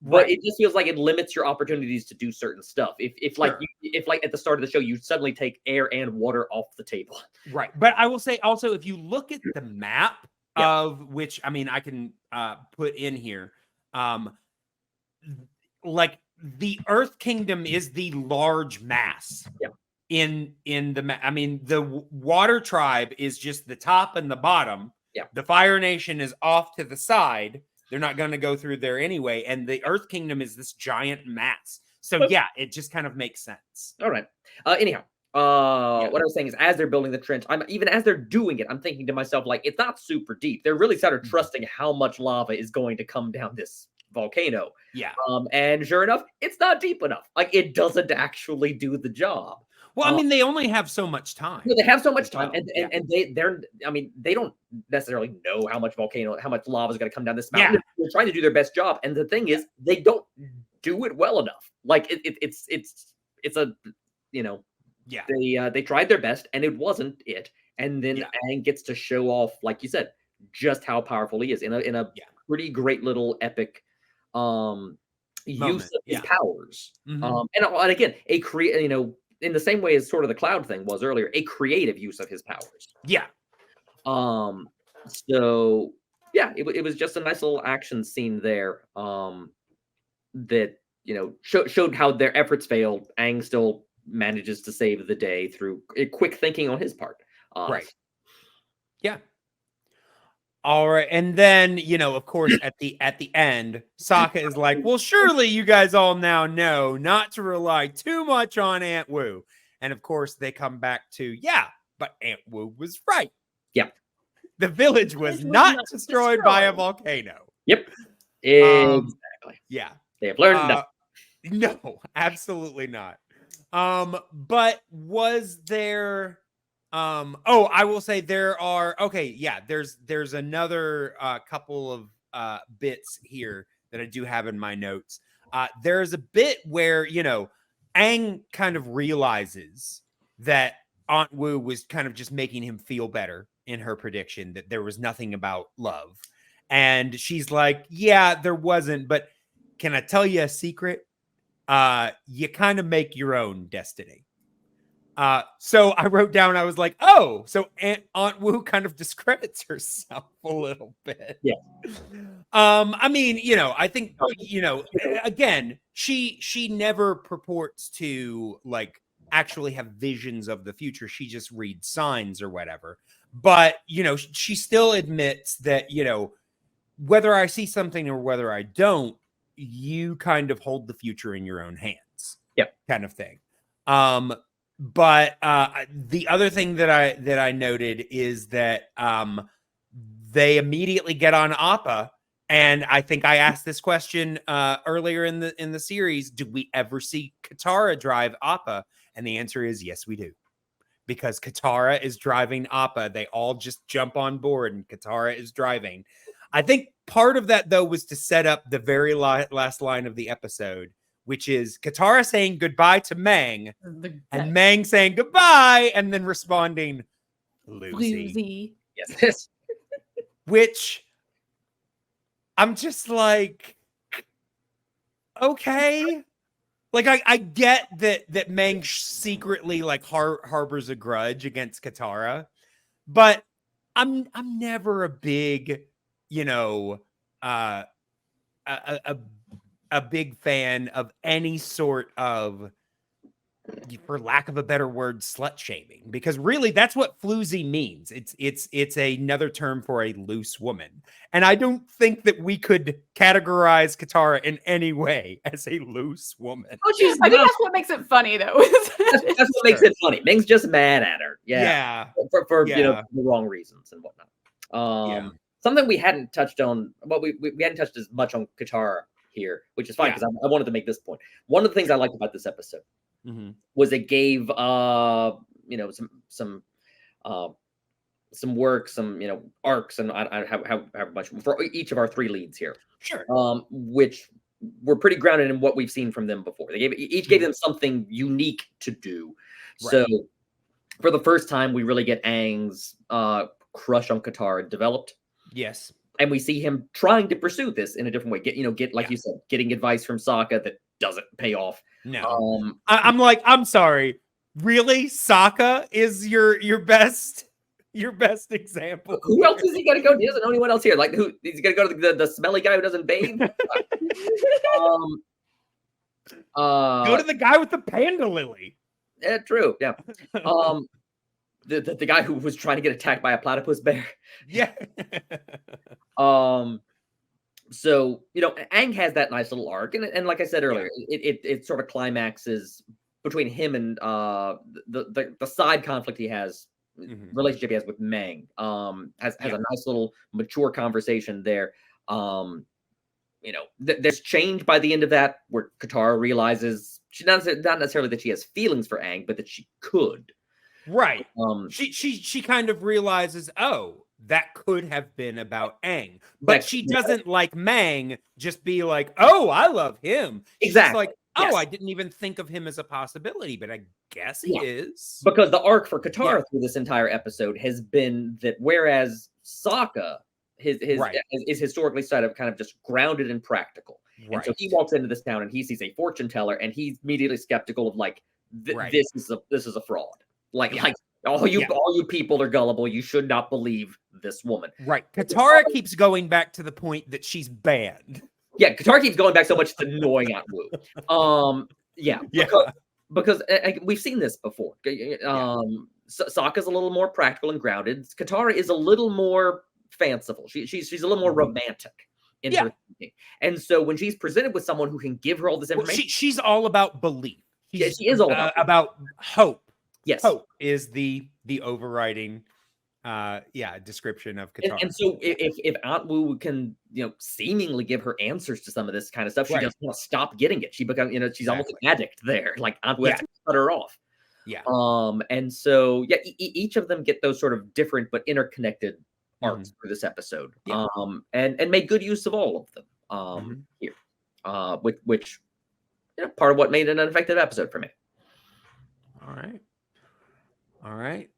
But it just feels like it limits your opportunities to do certain stuff. If at the start of the show, you suddenly take air and water off the table. Right. But I will say also, if you look at the map of which, I can put in here, like the Earth Kingdom is the large mass. Yeah. In the the Water Tribe is just the top and the bottom. Yeah. The Fire Nation is off to the side. They're not going to go through there anyway. And the Earth Kingdom is this giant mass. So it just kind of makes sense. All right. Anyhow, what I was saying is as they're building the trench, even as they're doing it, I'm thinking to myself, like, it's not super deep. They're really sort of trusting how much lava is going to come down this volcano. Yeah. And sure enough, it's not deep enough. Like, it doesn't actually do the job. Well, they only have so much time. They have so much time, and they don't necessarily know how much lava is going to come down this mountain. Yeah. They're trying to do their best job, and the thing is, they don't do it well enough. Like it's a they tried their best, and it wasn't it. And then Aang gets to show off, like you said, just how powerful he is in a pretty great little epic use of his powers. And again, in the same way as sort of the cloud thing was earlier, a creative use of his powers. Yeah. So it was just a nice little action scene there. That showed how their efforts failed. Aang still manages to save the day through quick thinking on his part. Right. Yeah. All right. And then, of course, at the end, Sokka is like, well, surely you guys all now know not to rely too much on Aunt Wu. And of course, they come back to, but Aunt Wu was right. Yep. The village was not destroyed by a volcano. Yep. Exactly. Yeah. They have learned enough. No, absolutely not. But was there I will say there are there's another couple of bits here that I do have in my notes. There's a bit where, Aang kind of realizes that Aunt Wu was kind of just making him feel better in her prediction that there was nothing about love. And she's like, yeah, there wasn't, but can I tell you a secret? You kind of make your own destiny. So I wrote down, I was like, oh, so Aunt Wu kind of discredits herself a little bit. Yeah. I mean, I think, again, she never purports to like actually have visions of the future. She just reads signs or whatever. But, she still admits that, whether I see something or whether I don't, you kind of hold the future in your own hands. Yep. Kind of thing. But the other thing that I noted is that they immediately get on Appa, and I think I asked this question earlier in the series: do we ever see Katara drive Appa? And the answer is yes, we do, because Katara is driving Appa. They all just jump on board, and Katara is driving. I think part of that though was to set up the very last line of the episode, which is Katara saying goodbye to Mang, and Mang saying goodbye, and then responding, Lucy. Yes. Which I'm just like, okay. Like, I get that Mang secretly like harbors a grudge against Katara, but I'm never a big, a big fan of any sort of, for lack of a better word, slut shaming, because really that's what floozy means. It's another term for a loose woman, and I don't think that we could categorize Katara in any way as a loose woman. I think that's what makes it funny, though. That's what makes it funny. Ming's just mad at her. Yeah. For the wrong reasons and whatnot. Something we hadn't touched on, but we hadn't touched as much on Katara here, which is fine because I wanted to make this point. One of the things I liked about this episode was it gave some work, some arcs, and I have much for each of our three leads here. Sure. Which were pretty grounded in what we've seen from them before. They each gave them something unique to do. Right. So for the first time, we really get Aang's crush on Katara developed. Yes. And we see him trying to pursue this in a different way. Get like you said, getting advice from Sokka that doesn't pay off. No. I'm like, I'm sorry. Really? Sokka is your best example. Who else is he gonna go? He doesn't know anyone else here. Like, who he's gonna go to the smelly guy who doesn't bathe? Go to the guy with the panda lily. Yeah, true. Yeah. The guy who was trying to get attacked by a platypus bear. Yeah. So Aang has that nice little arc, and like I said earlier, it sort of climaxes between him and the side conflict he has, relationship he has with Mang. Has a nice little mature conversation there. There's change by the end of that, where Katara realizes not necessarily that she has feelings for Aang, but that she could. Right. She kind of realizes, oh, that could have been about Aang, but she doesn't like Mang just be like, oh, I love him. She's exactly. Like, oh, I didn't even think of him as a possibility, but I guess he is. Because the arc for Katara through this entire episode has been that whereas Sokka is historically kind of just grounded and practical. Right. And so he walks into this town and he sees a fortune teller and he's immediately skeptical of like, this is a fraud. Like all you people are gullible. You should not believe this woman. Right. Katara keeps going back to the point that she's banned. Yeah, Katara keeps going back so much it's annoying Aunt Wu. Because we've seen this before. Sokka's a little more practical and grounded. Katara is a little more fanciful. She's a little more romantic in her thinking. And so when she's presented with someone who can give her all this information, she's all about belief. She is all about hope. Yes, hope is the overriding description of Katara. And so if Aunt Wu can, seemingly give her answers to some of this kind of stuff, she doesn't want to stop getting it. She becomes, she's almost an addict there. Like Aunt Wu has to cut her off. Yeah. And so each of them get those sort of different but interconnected arcs for this episode. Yeah. And made good use of all of them here. Which part of what made it an effective episode for me. All right.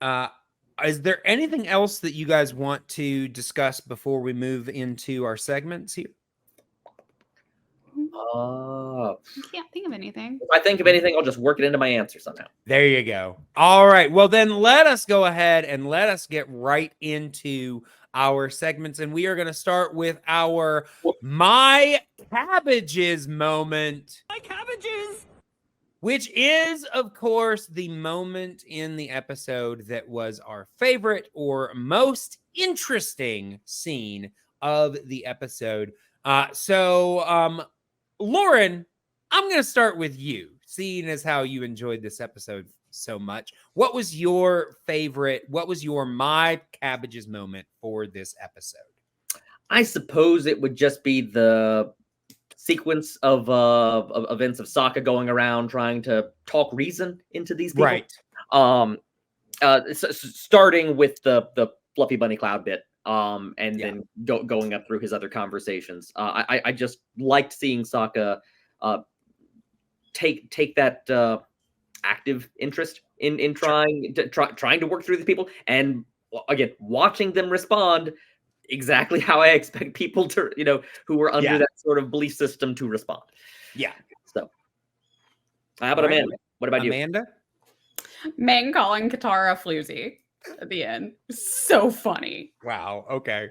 Is there anything else that you guys want to discuss before we move into our segments here? I can't think of anything. If I think of anything, I'll just work it into my answer somehow. There you go. All right. Well, then let us go ahead and let us get right into our segments. And we are going to start with our My Cabbages moment. My Cabbages! Which is, of course, the moment in the episode that was our favorite or most interesting scene of the episode. Loren, I'm going to start with you, seeing as how you enjoyed this episode so much. What was your favorite? What was your My Cabbages moment for this episode? I suppose it would just be the sequence of events of Sokka going around trying to talk reason into these people. Right. Starting with the fluffy bunny cloud bit. And then going up through his other conversations. I just liked seeing Sokka take that active interest in trying to work through these people, and again watching them respond exactly how I expect people to, who were under that sort of belief system to respond. Yeah. So, how about Amanda? What about you, Amanda? Aang calling Katara floozy at the end. So funny. Wow. Okay.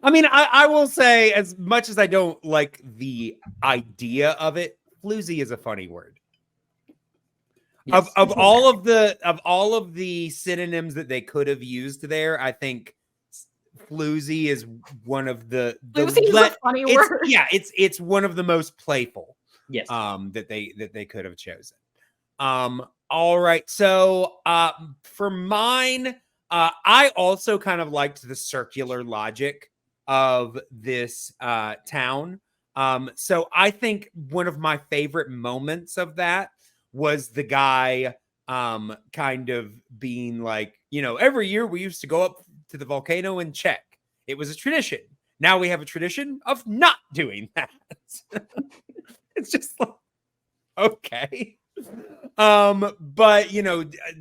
I mean, I will say, as much as I don't like the idea of it, floozy is a funny word. Yes. Of all of the synonyms that they could have used there, I think floozy is one of the floozy is a funny word. Yeah, it's one of the most playful. Yes. That they could have chosen. All right. So for mine, I also kind of liked the circular logic of this town. So I think one of my favorite moments of that was the guy kind of being like, every year we used to go up to the volcano and check. It was a tradition. Now we have a tradition of not doing that. It's just like, okay. But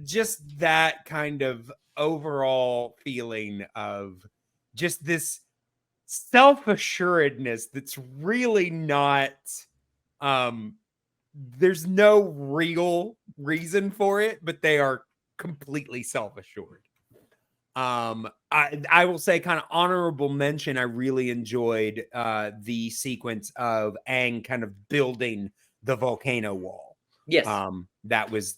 just that kind of overall feeling of just this self-assuredness that's really not there's no real reason for it, but they are completely self-assured. I will say, kind of honorable mention, I really enjoyed the sequence of Aang kind of building the volcano wall. Yes. That was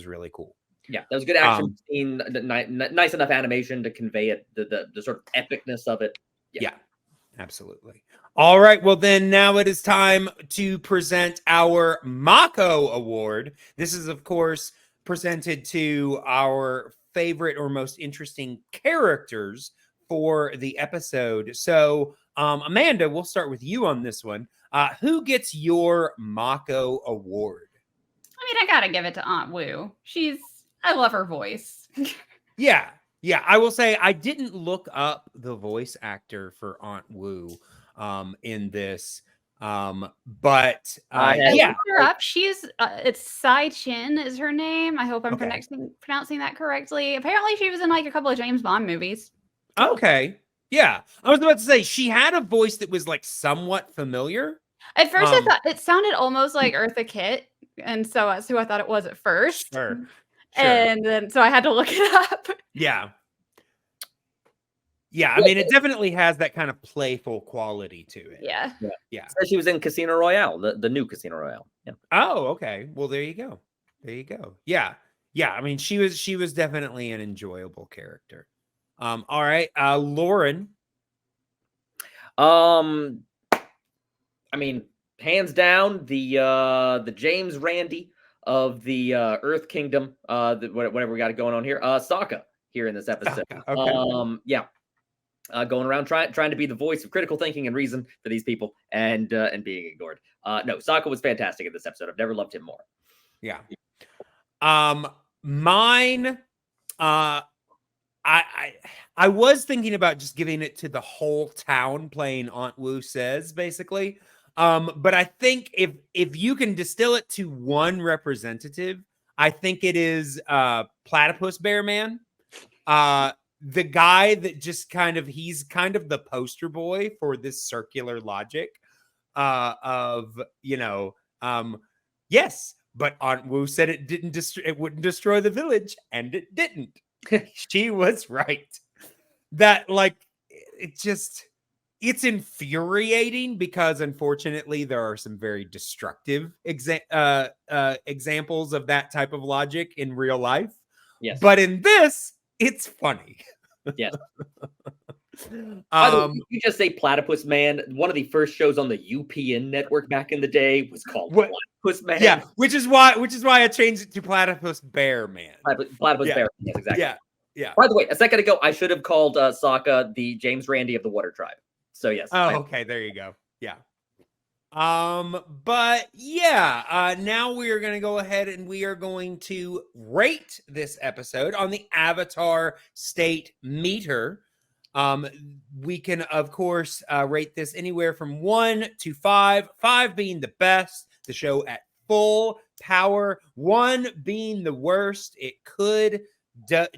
really cool. Yeah, that was a good action scene. Nice enough animation to convey it, the sort of epicness of it. Yeah, absolutely. All right, well then now it is time to present our Mako Award. This is, of course, presented to our favorite or most interesting characters for the episode. So, Amanda, we'll start with you on this one. Who gets your Mako Award? I mean, I gotta give it to Aunt Wu. I love her voice. Yeah. I will say I didn't look up the voice actor for Aunt Wu in this. But I looked her up. She's it's Sai Chin is her name. I hope I'm pronouncing that correctly. Apparently she was in like a couple of James Bond movies. Okay. Yeah. I was about to say she had a voice that was like somewhat familiar. At first I thought it sounded almost like Eartha Kitt, and so that's who I thought it was at first. Sure. And then so I had to look it up. Yeah. I mean, it definitely has that kind of playful quality to it. Yeah. So she was in Casino Royale, the new Casino Royale. Yeah. Oh, okay. Well, there you go. Yeah. I mean, she was definitely an enjoyable character. All right, Loren. I mean, hands down, the James Randi of the Earth Kingdom, whatever we got going on here, Sokka. here in this episode. Okay. Yeah. Going around trying to be the voice of critical thinking and reason for these people and being ignored. No, Sokka was fantastic in this episode. I've never loved him more. Yeah. Mine, I was thinking about just giving it to the whole town playing Aunt Wu Says, basically. But I think if you can distill it to one representative, I think it is Platypus Bear Man. The guy that just he's kind of the poster boy for this circular logic of, yes, but Aunt Wu said it wouldn't destroy the village, and it didn't. She was right. That, like, it's infuriating because unfortunately there are some very destructive examples of that type of logic in real life. Yes. But in this, it's funny. Yes. By the way, you just say Platypus Man. One of the first shows on the UPN network back in the day was called Platypus Man. Yeah, which is why I changed it to Platypus Bear Man. Platypus Bear. Yes, exactly. Yeah. By the way, a second ago, I should have called Sokka the James Randi of the Water Tribe. So yes. Oh, okay. There you go. Yeah. But yeah, now we are going to go ahead and we are going to rate this episode on the Avatar State Meter. We can, of course, rate this anywhere from 1 to 5, 5 being the best, the show at full power, 1 being the worst. It could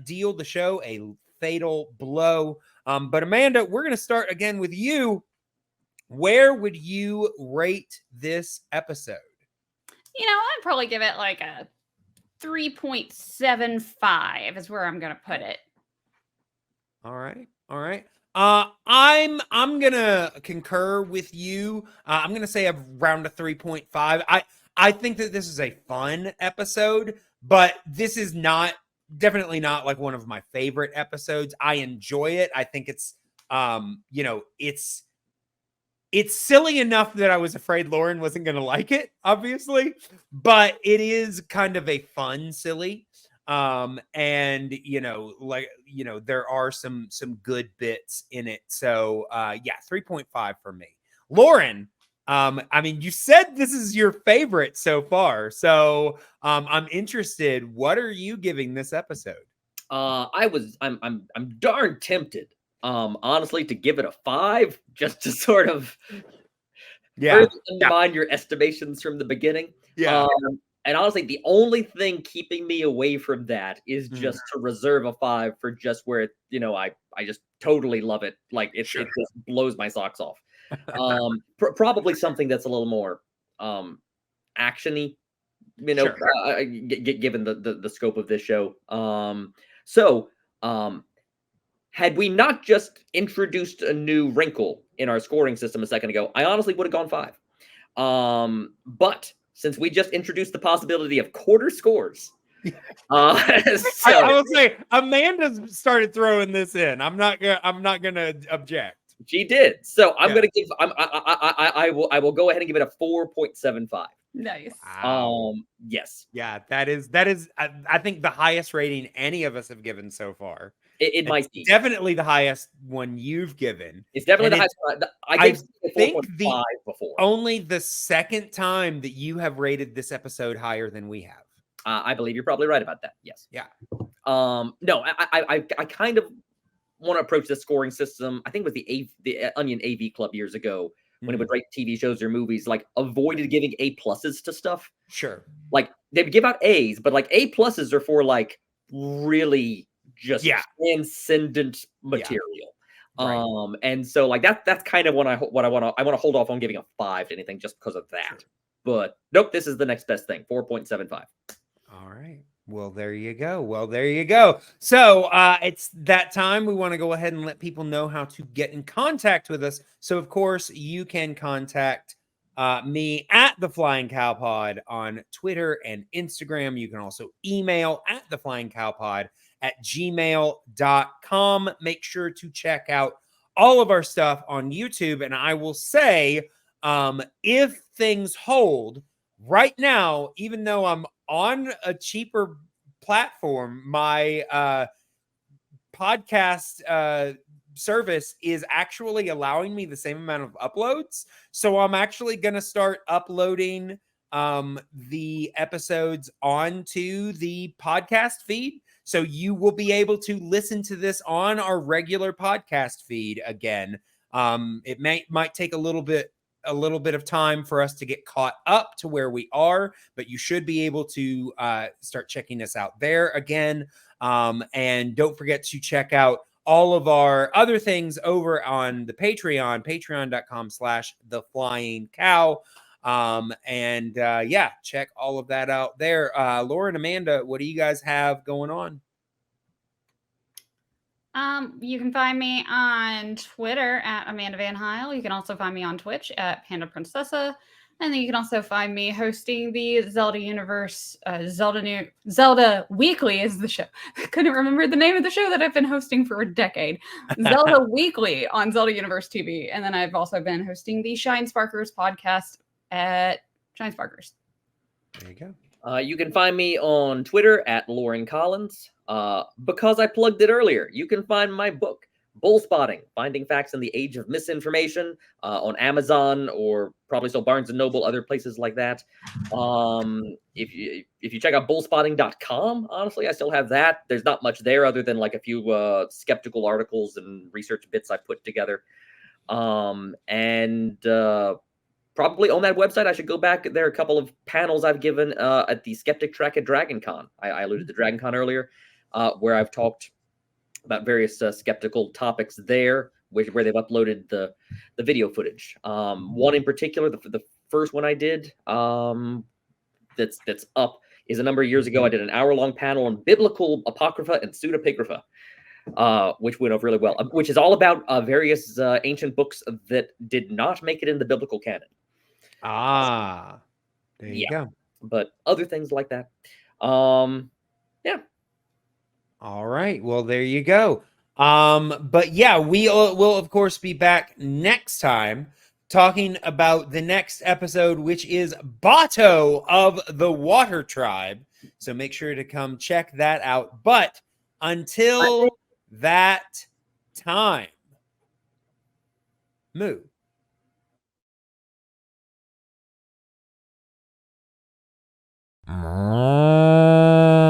deal the show a fatal blow. But Amanda, we're going to start again with you. Where would you rate this episode? I'd probably give it like a 3.75 is where I'm going to put it. All right. I'm gonna concur with you. I'm gonna say around a 3.5. I think that this is a fun episode, but this is definitely not like one of my favorite episodes. I enjoy it. I think it's it's silly enough that I was afraid Loren wasn't gonna like it, obviously, but it is kind of a fun silly. And there are some good bits in it. So 3.5 for me. Loren, you said this is your favorite so far. So I'm interested. What are you giving this episode? I'm darn tempted, honestly, to give it a 5, just to sort of undermine your estimations from the beginning. And honestly, the only thing keeping me away from that is just to reserve a 5 for just where I just totally love it. Like it just blows my socks off. Probably something that's a little more actiony, given the scope of this show. Had we not just introduced a new wrinkle in our scoring system a second ago, I honestly would have gone 5. But since we just introduced the possibility of quarter scores, I will say Amanda started throwing this in. I'm not gonna object. She did. So I'm gonna give. I will go ahead and give it a 4.75. Nice. Wow. Yes. Yeah, that is. I think the highest rating any of us have given so far. It might be definitely the highest one you've given. It's definitely the highest. I think before. Only the second time that you have rated this episode higher than we have. I believe you're probably right about that. Yes. Yeah. No, I kind of want to approach the scoring system. I think it was the Onion AV Club years ago when it would rate TV shows or movies, like avoided giving A+ to stuff. Sure. Like they would give out A's, but like A+ are for like really just transcendent material. Right. And so like that's kind of what I want to hold off on giving a 5 to anything just because of that. Sure. But nope, this is the next best thing. 4.75. All right. Well, there you go. So it's that time. We want to go ahead and let people know how to get in contact with us. So of course you can contact me at the Flying Cow Pod on Twitter and Instagram. You can also email at theflyingcowpod@gmail.com. Make sure to check out all of our stuff on YouTube. And I will say, if things hold right now, even though I'm on a cheaper platform, my podcast service is actually allowing me the same amount of uploads. So I'm actually going to start uploading the episodes onto the podcast feed. So you will be able to listen to this on our regular podcast feed again. It might take a little bit of time for us to get caught up to where we are, but you should be able to start checking us out there again. And don't forget to check out all of our other things over on the patreon.com/theflyingcow. Yeah, check all of that out there. Laura and Amanda, what do you guys have going on? You can find me on Twitter at Amanda Van Heil. You can also find me on Twitch at Panda Princessa. And then you can also find me hosting the Zelda Universe, Zelda Weekly is the show. I couldn't remember the name of the show that I've been hosting for a decade. Zelda Weekly on Zelda Universe TV. And then I've also been hosting the Shine Sparkers podcast at Shine Sparkers. There you go. You can find me on Twitter at Loren Collins. Because I plugged it earlier, you can find my book, Bull Spotting, Finding Facts in the Age of Misinformation, on Amazon or probably still Barnes & Noble, other places like that. If you check out bullspotting.com, honestly, I still have that. There's not much there other than like a few skeptical articles and research bits I put together. Probably on that website, I should go back. There are a couple of panels I've given at the Skeptic Track at DragonCon. I alluded to DragonCon earlier, where I've talked about various skeptical topics there, where they've uploaded the video footage. One in particular, the first one I did that's up is a number of years ago. I did an hour-long panel on biblical apocrypha and pseudepigrapha, which went over really well, which is all about various ancient books that did not make it in the biblical canon. There you go. But other things like that. Yeah. All right. Well, there you go. But yeah, will of course be back next time talking about the next episode, which is Bato of the Water Tribe. So make sure to come check that out. But until that time, Moo. Mm.